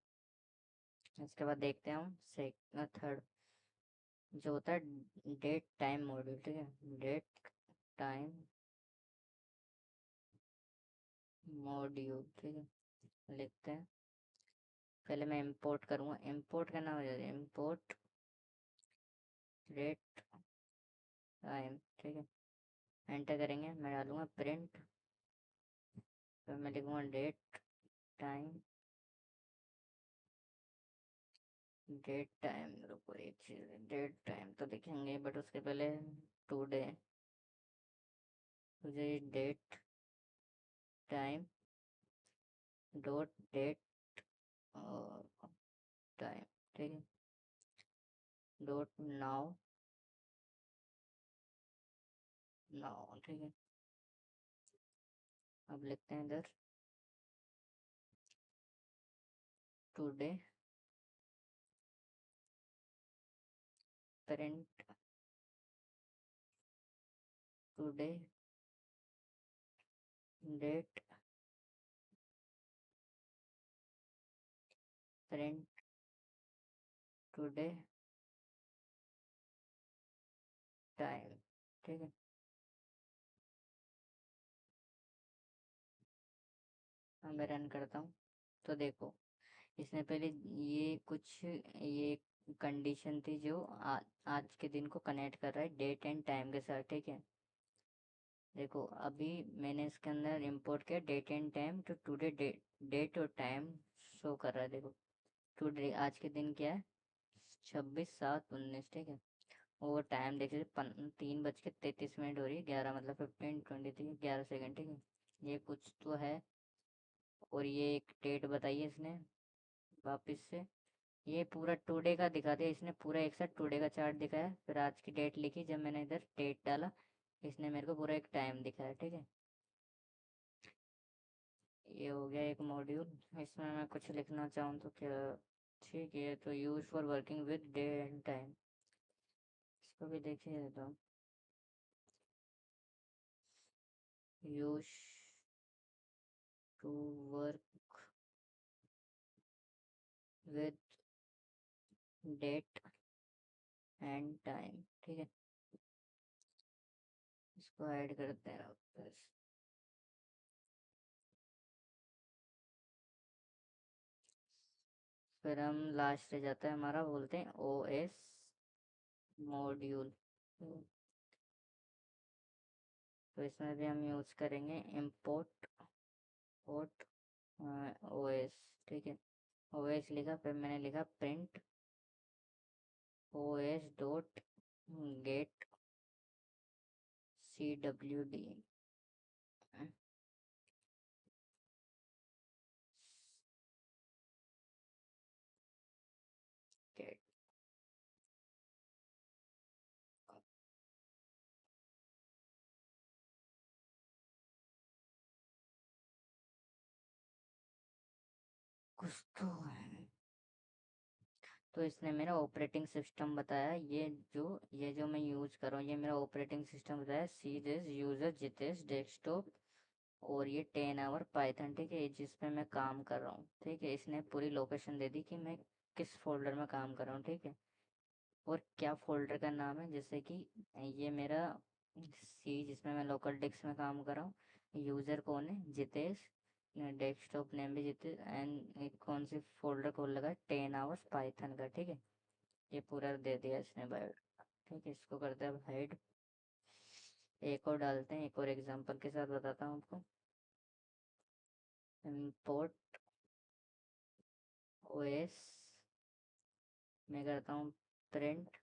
इसके बाद देखते हैं हम थर्ड जो होता है डेट टाइम मॉड्यूल। ठीक है, डेट टाइम मॉड्यूल। ठीक है, लिखते हैं। पहले मैं इंपोर्ट करूँगा, इंपोर्ट करना हो जाए, इंपोर्ट डेट टाइम। ठीक है, एंटर करेंगे, मैं डालूँगा प्रिंट, फिर मैं लिखूँगा डेट टाइम, डेट टाइम। रुको, एक चीज़, डेट टाइम तो लिखेंगे बट उसके पहले टुडे, मुझे date time dot date time. ठीक है, डॉट नाउ नाउ। ठीक है, अब लिखते हैं इधर today print today date print today time. ठीक है, अब मैं रन करता हूँ तो देखो, इसने पहले ये कुछ ये कंडीशन थी जो आज के दिन को कनेक्ट कर रहा है डेट एंड टाइम के साथ। ठीक है, देखो अभी मैंने इसके अंदर इंपोर्ट किया डेट एंड टाइम, तो टुडे डेट और टाइम शो कर रहा है। देखो टुडे आज के दिन क्या है, 26/7/19। ठीक है, और टाइम देख लीजिए 3:33 हो रही है, 11 मतलब 15:23, 11 सेकेंड। ठीक है, ये कुछ तो है। और ये एक डेट बताई है इसने वापस से, ये पूरा टुडे का दिखा दिया इसने, पूरा एक साथ टुडे का चार्ट दिखाया, फिर आज की डेट लिखी, जब मैंने इधर डेट डाला इसने मेरे को पूरा एक टाइम दिखाया। ठीक है, ये हो गया एक मॉड्यूल। इसमें मैं कुछ लिखना चाहूँ तो क्या, ठीक है, तो use for working with day and time, इसको भी देखिए तो use to work with date and time. ठीक है, इसको ऐड करते हैं वापस। फिर हम लास्ट से जाता है हमारा, बोलते हैं ओ एस मॉड्यूल। तो इसमें भी हम यूज करेंगे इम्पोर्ट पोर्ट ओ एस। ठीक है, ओ एस लिखा, फिर मैंने लिखा print O S dot get CWD get. कुछ तो है, तो इसने मेरा ऑपरेटिंग सिस्टम बताया, ये जो मैं यूज कर रहा हूँ, ये मेरा ऑपरेटिंग सिस्टम बताया, see this user Jitesh desktop, और ये 10 आवर पाइथन। ठीक है, जिस पे मैं काम कर रहा हूँ। ठीक है, इसने पूरी लोकेशन दे दी कि मैं किस फोल्डर में काम कर रहा हूँ। ठीक है, और क्या फोल्डर का नाम है, जैसे कि ये मेरा सी जिसमें मैं लोकल डिस्क में काम कर रहा हूँ, यूज़र कौन है, जितेश, डेस्कटॉप नेम भी जितेश, एंड कौन सी फोल्डर खोल लगा, 10 आवर्स पाइथन का। ठीक है, ये पूरा दे दिया इसने बायो। ठीक है, इसको करते हैं अब हाइड। एक और डालते हैं, एक और एग्जांपल के साथ बताता हूँ आपको। इंपोर्ट ओएस मैं करता हूँ प्रिंट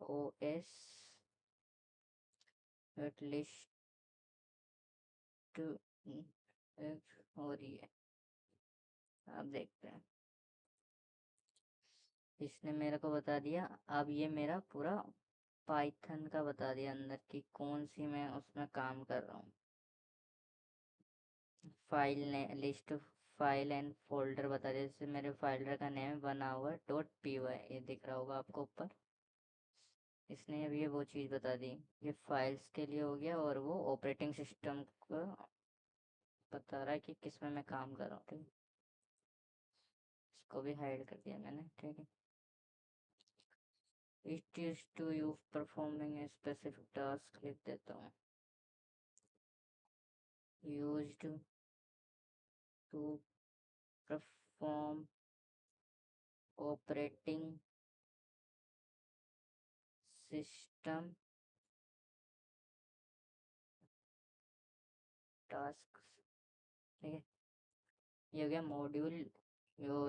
ओएस लिस्ट हो रही है, अब देखते हैं। इसने मेरे को बता दिया। अब ये मेरा पूरा पाइथन का बता दिया अंदर की कौन सी मैं उसमें काम कर रहा हूँ। फाइल ने लिस्ट फाइल एंड फोल्डर बता दिया, जैसे मेरे फोल्डर का नेम बना हुआ डॉट पी वाई, ये दिख रहा होगा आपको ऊपर। इसने अभी ये वो चीज़ बता दी, ये फाइल्स के लिए हो गया, और वो ऑपरेटिंग सिस्टम को बता रहा है कि किस में मैं काम कर रहा हूँ। ठीक, इसको भी हाइड कर दिया मैंने। ठीक है, it is to you performing a specific task लिख देता हूँ। Used to perform operating system task. ठीक है, ये हो गया module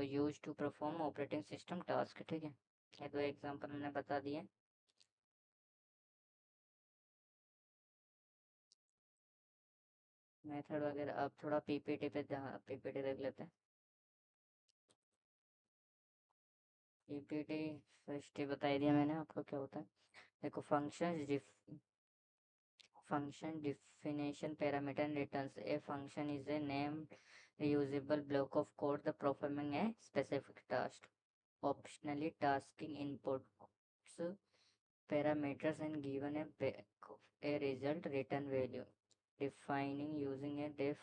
use to perform operating system task. ठीक है, ये दो एग्जांपल मैंने बता दिए। मेथड वगैरह अब थोड़ा पीपीटी पे पीपीटी देख लेते हैं। पीपीटी फर्स्ट ही बता दिया मैंने आपको क्या होता है। देखो, function definition parameter and returns. A function is a named reusable block of code the performing a specific task. Optionally tasking inputs parameters and given a result return value. Defining using a def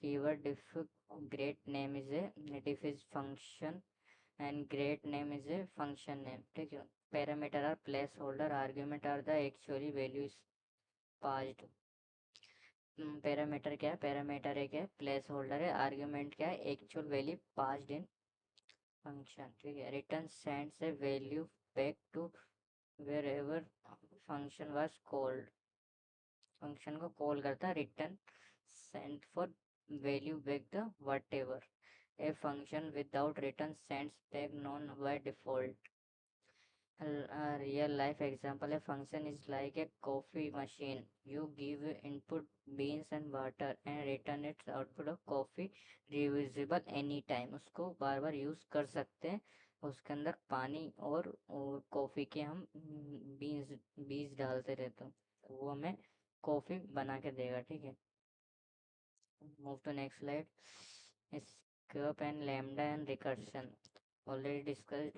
keyword. Def great name is a def is function and great name is a function name. ठीक है, parameter are placeholder, argument are the actually values passed. Parameter क्या है? Parameter एक है, place holder है, argument क्या है? Actual value passed in function. ठीक है, return sends a value back to wherever function was called. Function को कॉल करता है, return send for value back the whatever a function without return sends back none by default. A real life example, a function is like a coffee machine. You give input beans and water and return its output of coffee, reusable anytime. उसको बार बार use कर सकते हैं। उसके अंदर पानी और coffee के हम बीन्स बीज डालते रहते हैं, वो हमें कॉफी बना के देगा। ठीक है, move to next slide. Scope and lambda and recursion already discussed.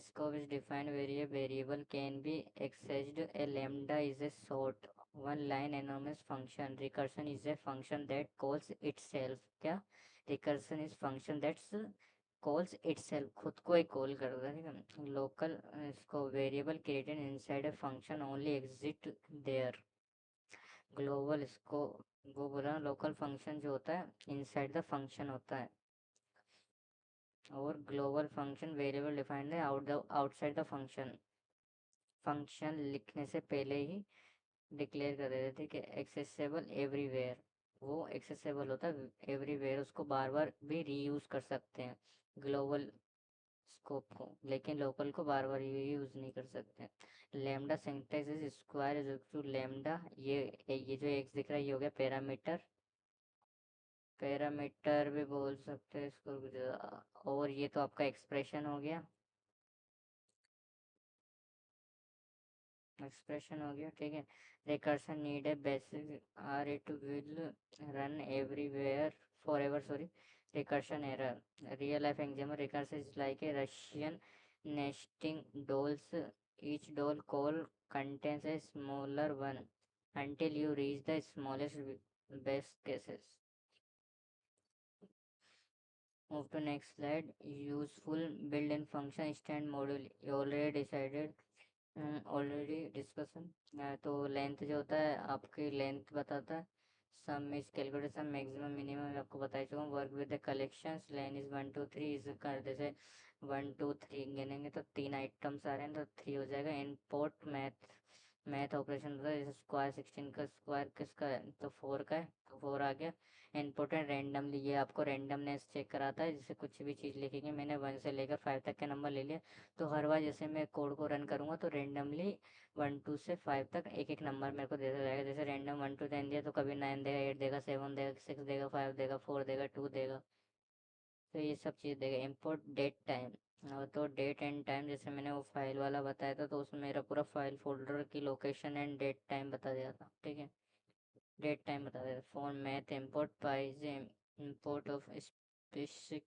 Scope is defined where a variable can be accessed. A lambda is a short one line anonymous function. Recursion is a function that calls itself. क्या? Recursion is function that calls itself, खुद को ही call करता है। Local इसको variable created inside a function only exist there. Global इसको वो बोला, local function जो होता है इनसाइड द फंक्शन होता है, और ग्लोबल फंक्शन वेरिएबल डिफाइंड है आउटसाइड द फंक्शन। फंक्शन लिखने से पहले ही डिक्लेयर कर देते थे कि एक्सेसिबल एवरीवेयर, वो एक्सेसिबल होता है एवरीवेयर, उसको बार बार भी रीयूज कर सकते हैं ग्लोबल स्कोप को, लेकिन लोकल को बार बार यूज नहीं कर सकते। Lambda syntax is square is to lambda, ये जो एक्स दिख रहा है ये हो गया पैरामीटर, पैरामीटर भी बोल सकते हैं इसको। और ये तो आपका एक्सप्रेशन हो गया, एक्सप्रेशन हो गया। ठीक है, रिकर्शन नीड है basic or it will run everywhere forever, sorry, recursion error. Real life example, recursion is like a Russian nesting dolls, each doll call contains a smaller one until you reach the smallest best cases. Move to next slide. Useful built-in function stand module, you already decided, already discussion. तो length जो होता है आपकी length बताता है। Sum is calculate sum maximum minimum आपको बता चुका हूँ। Work with the collections, len is 1 2 3 is कर जैसे 1 2 3 गिनेंगे तो तीन आइटम्स आ रहे हैं तो 3 हो जाएगा। इनपुट मैथ मैथ ऑपरेशन होता है, जैसे स्क्वायर 16 का स्क्वायर किसका है, तो 4 का है, तो 4 आ गया। इनपुट है रैंडमली, ये आपको रैंडमनेस चेक कराता है, जैसे कुछ भी चीज़ लिखेंगे, मैंने 1 से लेकर 5 तक के नंबर ले लिया, तो हर बार जैसे मैं कोड को रन करूँगा तो रैंडमली 1 2 से 5 तक एक एक नंबर मेरे को देता जाएगा। जैसे रैंडम 1 to 10 दिया तो कभी 9 देगा, 8 देगा, 7 देगा, 6 देगा, 5 देगा, 4 देगा, 2 देगा, तो ये सब चीज़ देगा। इम्पोर्ट डेट टाइम, तो डेट एंड टाइम जैसे मैंने वो फाइल वाला बताया था, तो उसमें मेरा पूरा फाइल फोल्डर की लोकेशन एंड डेट टाइम बता दिया था, ठीक है। डेट टाइम बता दिया था। फॉर मैथ इम्पोर्ट पाई से import of specific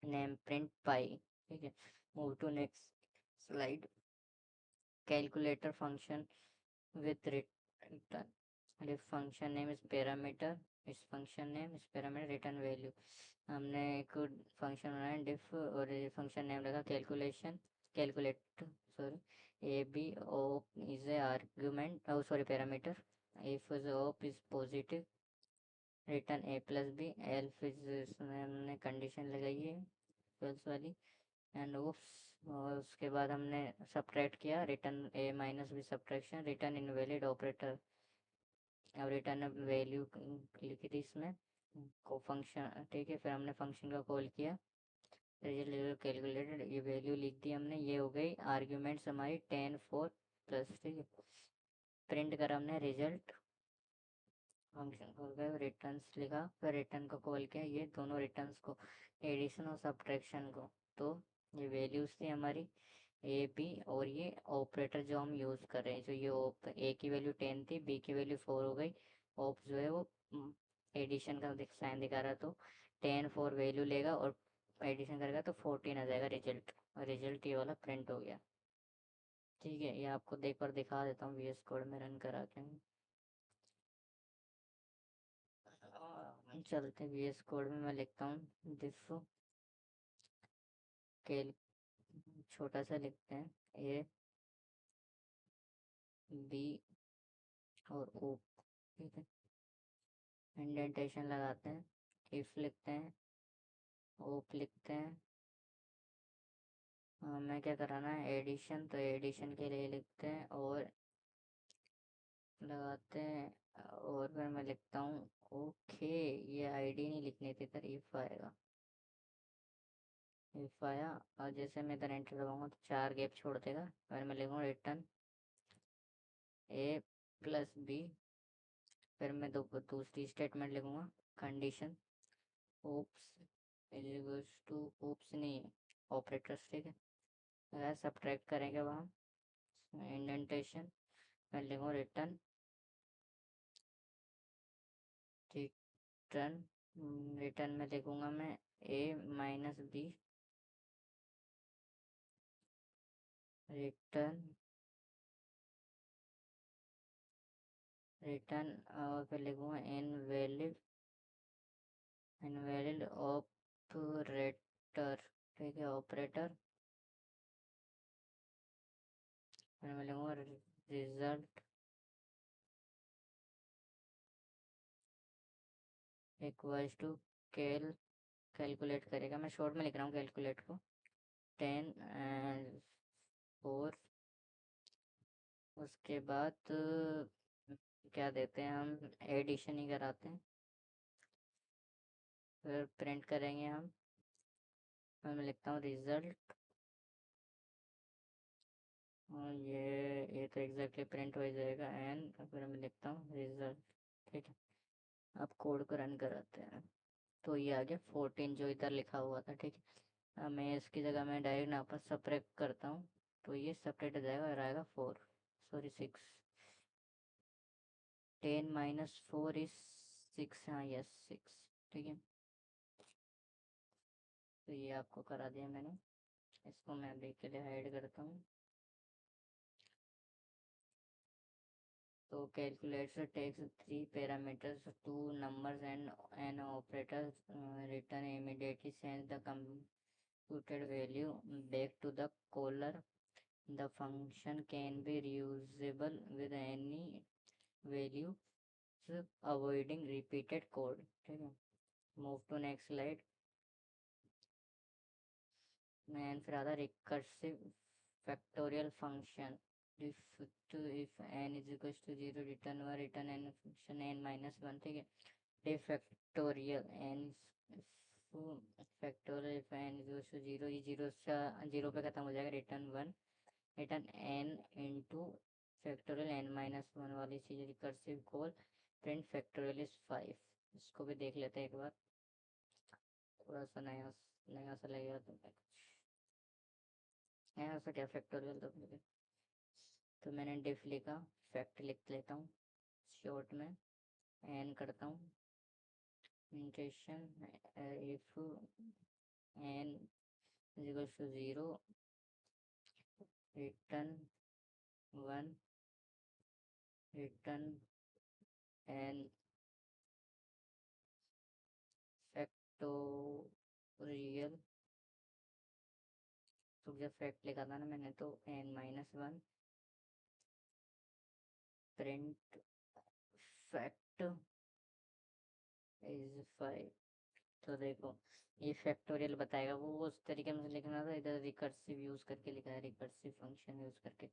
name print pi, ठीक है। Move to next slide. Calculator function with return, if function name is parameter, इस function name इस parameter return value। हमने एक फंक्शन बनाया diff और ये फंक्शन नेम रखा calculation, calculate sorry, a b o is a argument, o sorry parameter, if op is positive return a plus b, elif is, इसमें हमने condition लगाई है प्लस वाली, एंड उफ्स, और उसके बाद हमने सब्ट्रैक्ट किया, return a minus b subtraction, return invalid operator, अब रिटर्न वैल्यू लिखी थी इसमें को फंक्शन, ठीक है। फिर हमने फंक्शन का कॉल किया, रिजल्ट कैलकुलेटेड, ये वैल्यू लिख दी हमने, ये हो गई आर्ग्यूमेंट्स हमारी 10 4 प्लस, ठीक है। प्रिंट करा हमने रिजल्ट, फंक्शन खोल गए, रिटर्न्स लिखा, फिर रिटर्न को कॉल किया, ये दोनों रिटर्न्स को, एडिशन और सब्ट्रैक्शन को, तो ये वैल्यूज थी हमारी ए बी, और ये ऑपरेटर जो हम यूज़ कर रहे हैं, जो ये ओप, ए की वैल्यू 10 थी, बी की वैल्यू 4 हो गई, ऑप जो है वो एडिशन का साइन दिखा रहा, तो 10 4 वैल्यू लेगा और एडिशन करेगा तो 14 आ जाएगा रिजल्ट, और रिजल्ट ये वाला प्रिंट हो गया, ठीक है। ये आपको देख कर दिखा देता हूँ VS कोड में रन करा के। चलते VS कोड में मैं लिखता हूँ दिफ केल, छोटा सा लिखते हैं, ए बी और ओ, ठीक है। इंडेंटेशन लगाते हैं, इफ लिखते हैं, ओप लिखते हैं, हमें क्या कराना है एडिशन, तो एडिशन के लिए लिखते हैं और लगाते हैं, और फिर मैं लिखता हूँ ओके, ये आईडी नहीं लिखनी थी, इधर इफ आएगा, इफ आया, और जैसे मैं इधर एंटर दबाऊंगा तो 4 गैप छोड़ देगा, फिर मैं लिखूँगा रिटर्न ए प्लस बी, फिर मैं दूसरी स्टेटमेंट लिखूँगा condition ops is two, ops नहीं ऑपरेटर्स, ठीक है। अगर सब्ट्रैक्ट करेंगे वहाँ इंडेंटेशन, मैं लिखूँ रिटर्न, रिटर्न, रिटर्न में लिखूँगा मैं ए माइनस बी, रिटर्न, रिटर्न, और फिर लिखूँगा इनवैलिड, इनवैलिड ऑपरेटर, ठीक है ऑपरेटर, फिर मैं लिखूँगा रिजल्ट इक्वल्स टू कैलकुलेट करेगा, मैं शॉर्ट में लिख रहा हूँ कैलकुलेट को, 10 एंड 4, उसके बाद क्या देते हैं हम, एडिशन ही कराते हैं, फिर प्रिंट करेंगे हम, मैं लिखता हूँ रिजल्ट, और ये तो एग्जैक्टली प्रिंट हो जाएगा, एंड फिर मैं लिखता हूँ रिजल्ट, ठीक है। अब कोड को रन कराते हैं, तो ये आ गया 14 जो इधर लिखा हुआ था, ठीक है। अब मैं इसकी जगह मैं डायरेक्ट यहाँ पर सब्ट्रैक्ट करता हूँ, तो ये सब्ट्रैक्ट हो जाएगा और आएगा 4 सॉरी 6, 10 माइनस 4 इज 6, हाँ यस 6, ठीक है। तो ये आपको करा दिया मैंने, इसको मैं अभी के लिए हाइड करता हूँ। तो calculator takes 3 parameters, 2 numbers and an operator, return immediately sends the computed value back to the caller. The function can be reusable with any value, avoiding repeated code, ठीक है। Move to next slide। And फिर आता recursive factorial function, if n is equals to 0 return 1 returन n function n minus 1 ठीक है de factorial n factorial if n is equals to 0 ये 0 पे खत्म हो जाएगा return 1 return n into factorial n minus 1 वाली चीज़ recursive call print factorial is 5 इसको भी देख लेते हैं एक बार थोड़ा सा नया नया सा लगेगा तो नया सा क्या फैक्टोरियल तो मैंने डिफ लिखा फैक्ट लिख लेता हूँ शॉर्ट में एन करता हूँ indentation if n is equals to 0 return 1 return n factorial तो जब फैक्ट लिखा था ना मैंने तो n minus 1 print fact is 5 तो देखो ये फैक्टोरियल बताएगा वो उस तरीके में लिखना था इधर रिकर्सिव यूज करके लिखा है रिकर्सिव फंक्शन यूज करके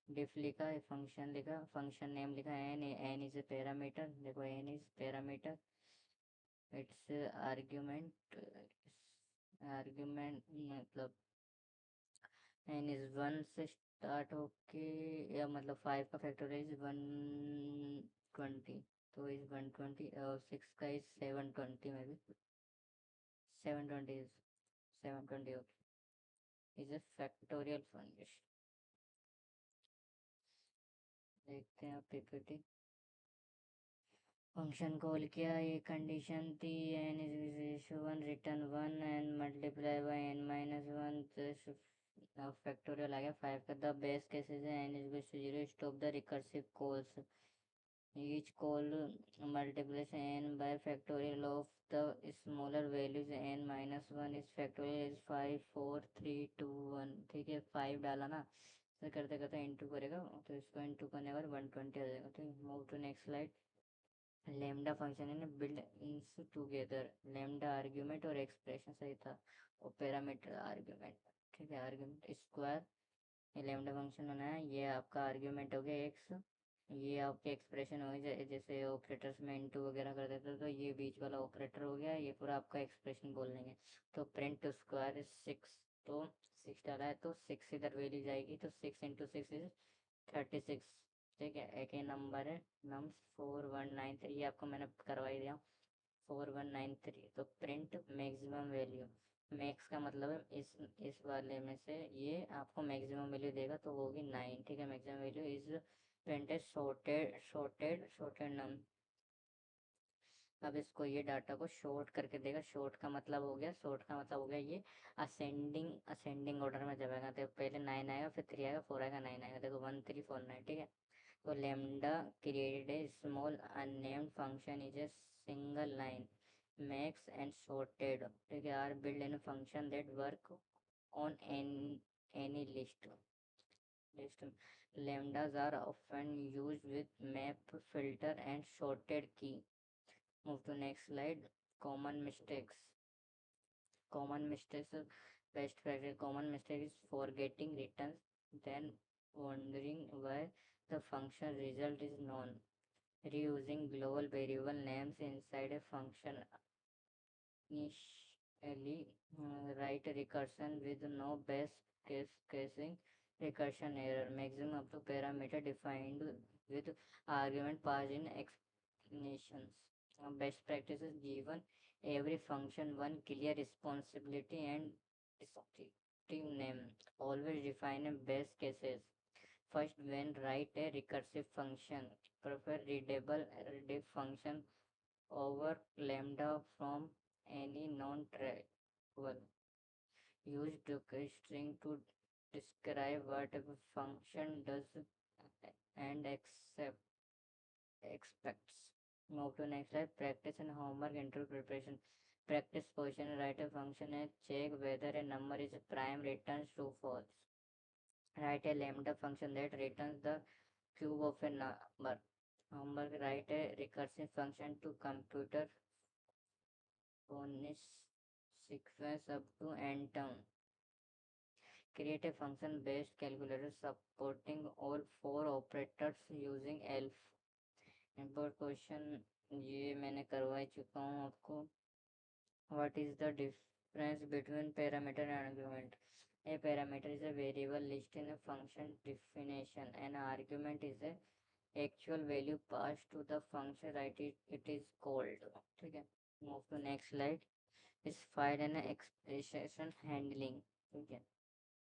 डिफ लिखा है फंक्शन लिखा फंक्शन नेम लिखा है एन इज ए पैरामीटर देखो n is parameter it's argument argument मतलब एन इज 1 से स्टार्ट होके या मतलब 5 का फैक्टोरियल इज 120 तो इज 120 और 6 का इज 720 में भी 720 is 720 okay is a factorial function देखते हैं पीपीटी फंक्शन कॉल किया ये कंडीशन थी n is 1 return 1 and multiply by n minus 1 तो फैक्टोरियल आ गया 5 का द बेस केसेस है n is 0 stop the recursive calls each call multiplies n by factorial of the smaller values n minus 1 is factorial is 5 4 3 2 1 ठीक है 5 डाला ना तो करते करते इंटू करेगा तो इसको इंटू करने के बाद 120 आ जाएगा तो move to next slide lambda function है ना built-ins together lambda argument और एक्सप्रेशन सही था और पैरामीटर आर्ग्यूमेंट ठीक है आर्ग्यूमेंट स्क्वायर ये लेमडा फंक्शन बनाया ये आपका आर्ग्यूमेंट हो गया एक्स ये आपके एक्सप्रेशन हो गया जैसे ऑपरेटर्स में इंटू वगैरह कर देते तो ये बीच वाला ऑपरेटर हो गया ये पूरा आपका एक्सप्रेशन बोल देंगे तो प्रिंट स्क्वायर 6 तो 6 डाला है तो 6 इधर वैल्यू जाएगी तो 6 इंटू 6 इज 36 ठीक है एक ही नंबर है नम्स 4193 ये आपको मैंने करवा ही दिया 4193 तो प्रिंट मैक्सिमम वैल्यू मैक्स का मतलब है इस वाले में से ये आपको मैक्सिमम वैल्यू देगा तो वो होगी 9 ठीक है maximum value is printed sorted num अब इसको ये डाटा को शॉर्ट करके देगा शॉर्ट का मतलब हो गया शॉर्ट का मतलब हो गया ये असेंडिंग ऑर्डर में जाएगा तो पहले 9 आएगा फिर 3 आएगा 4 आएगा 9 आएगा देखो 1349 ठीक है तो lambda created a small unnamed function is a single line makes and sorted ठीक है are built in a function that work on any list lambdas are often used with map filter and sorted key move to next slide common mistakes best practice common mistake is forgetting returns then wondering why the function result is known reusing global variable names inside a function initially write a recursion with no base case casing recursion error maximum up to parameter defined with argument passed in explanations best practices given every function one clear responsibility and descriptive name always define a base cases first when write a recursive function prefer readable diff function over lambda from any non-trivial use string to describe what a function does and expects move to next slide practice and homework interview preparation practice question write a function and check whether a number is prime returns true false write a lambda function that returns the cube of a number homework write a recursive function to computer phonics sequence up to n term create a function based calculator supporting all methods using elf. Import question ये मैंने करवा चुका हूँ आपको। What is the difference between parameter and argument? A parameter is a variable list in a function definition. An argument is a actual value passed to the function, right? It is called. ठीक है, move to next slide. Is file and expression handling. ठीक है,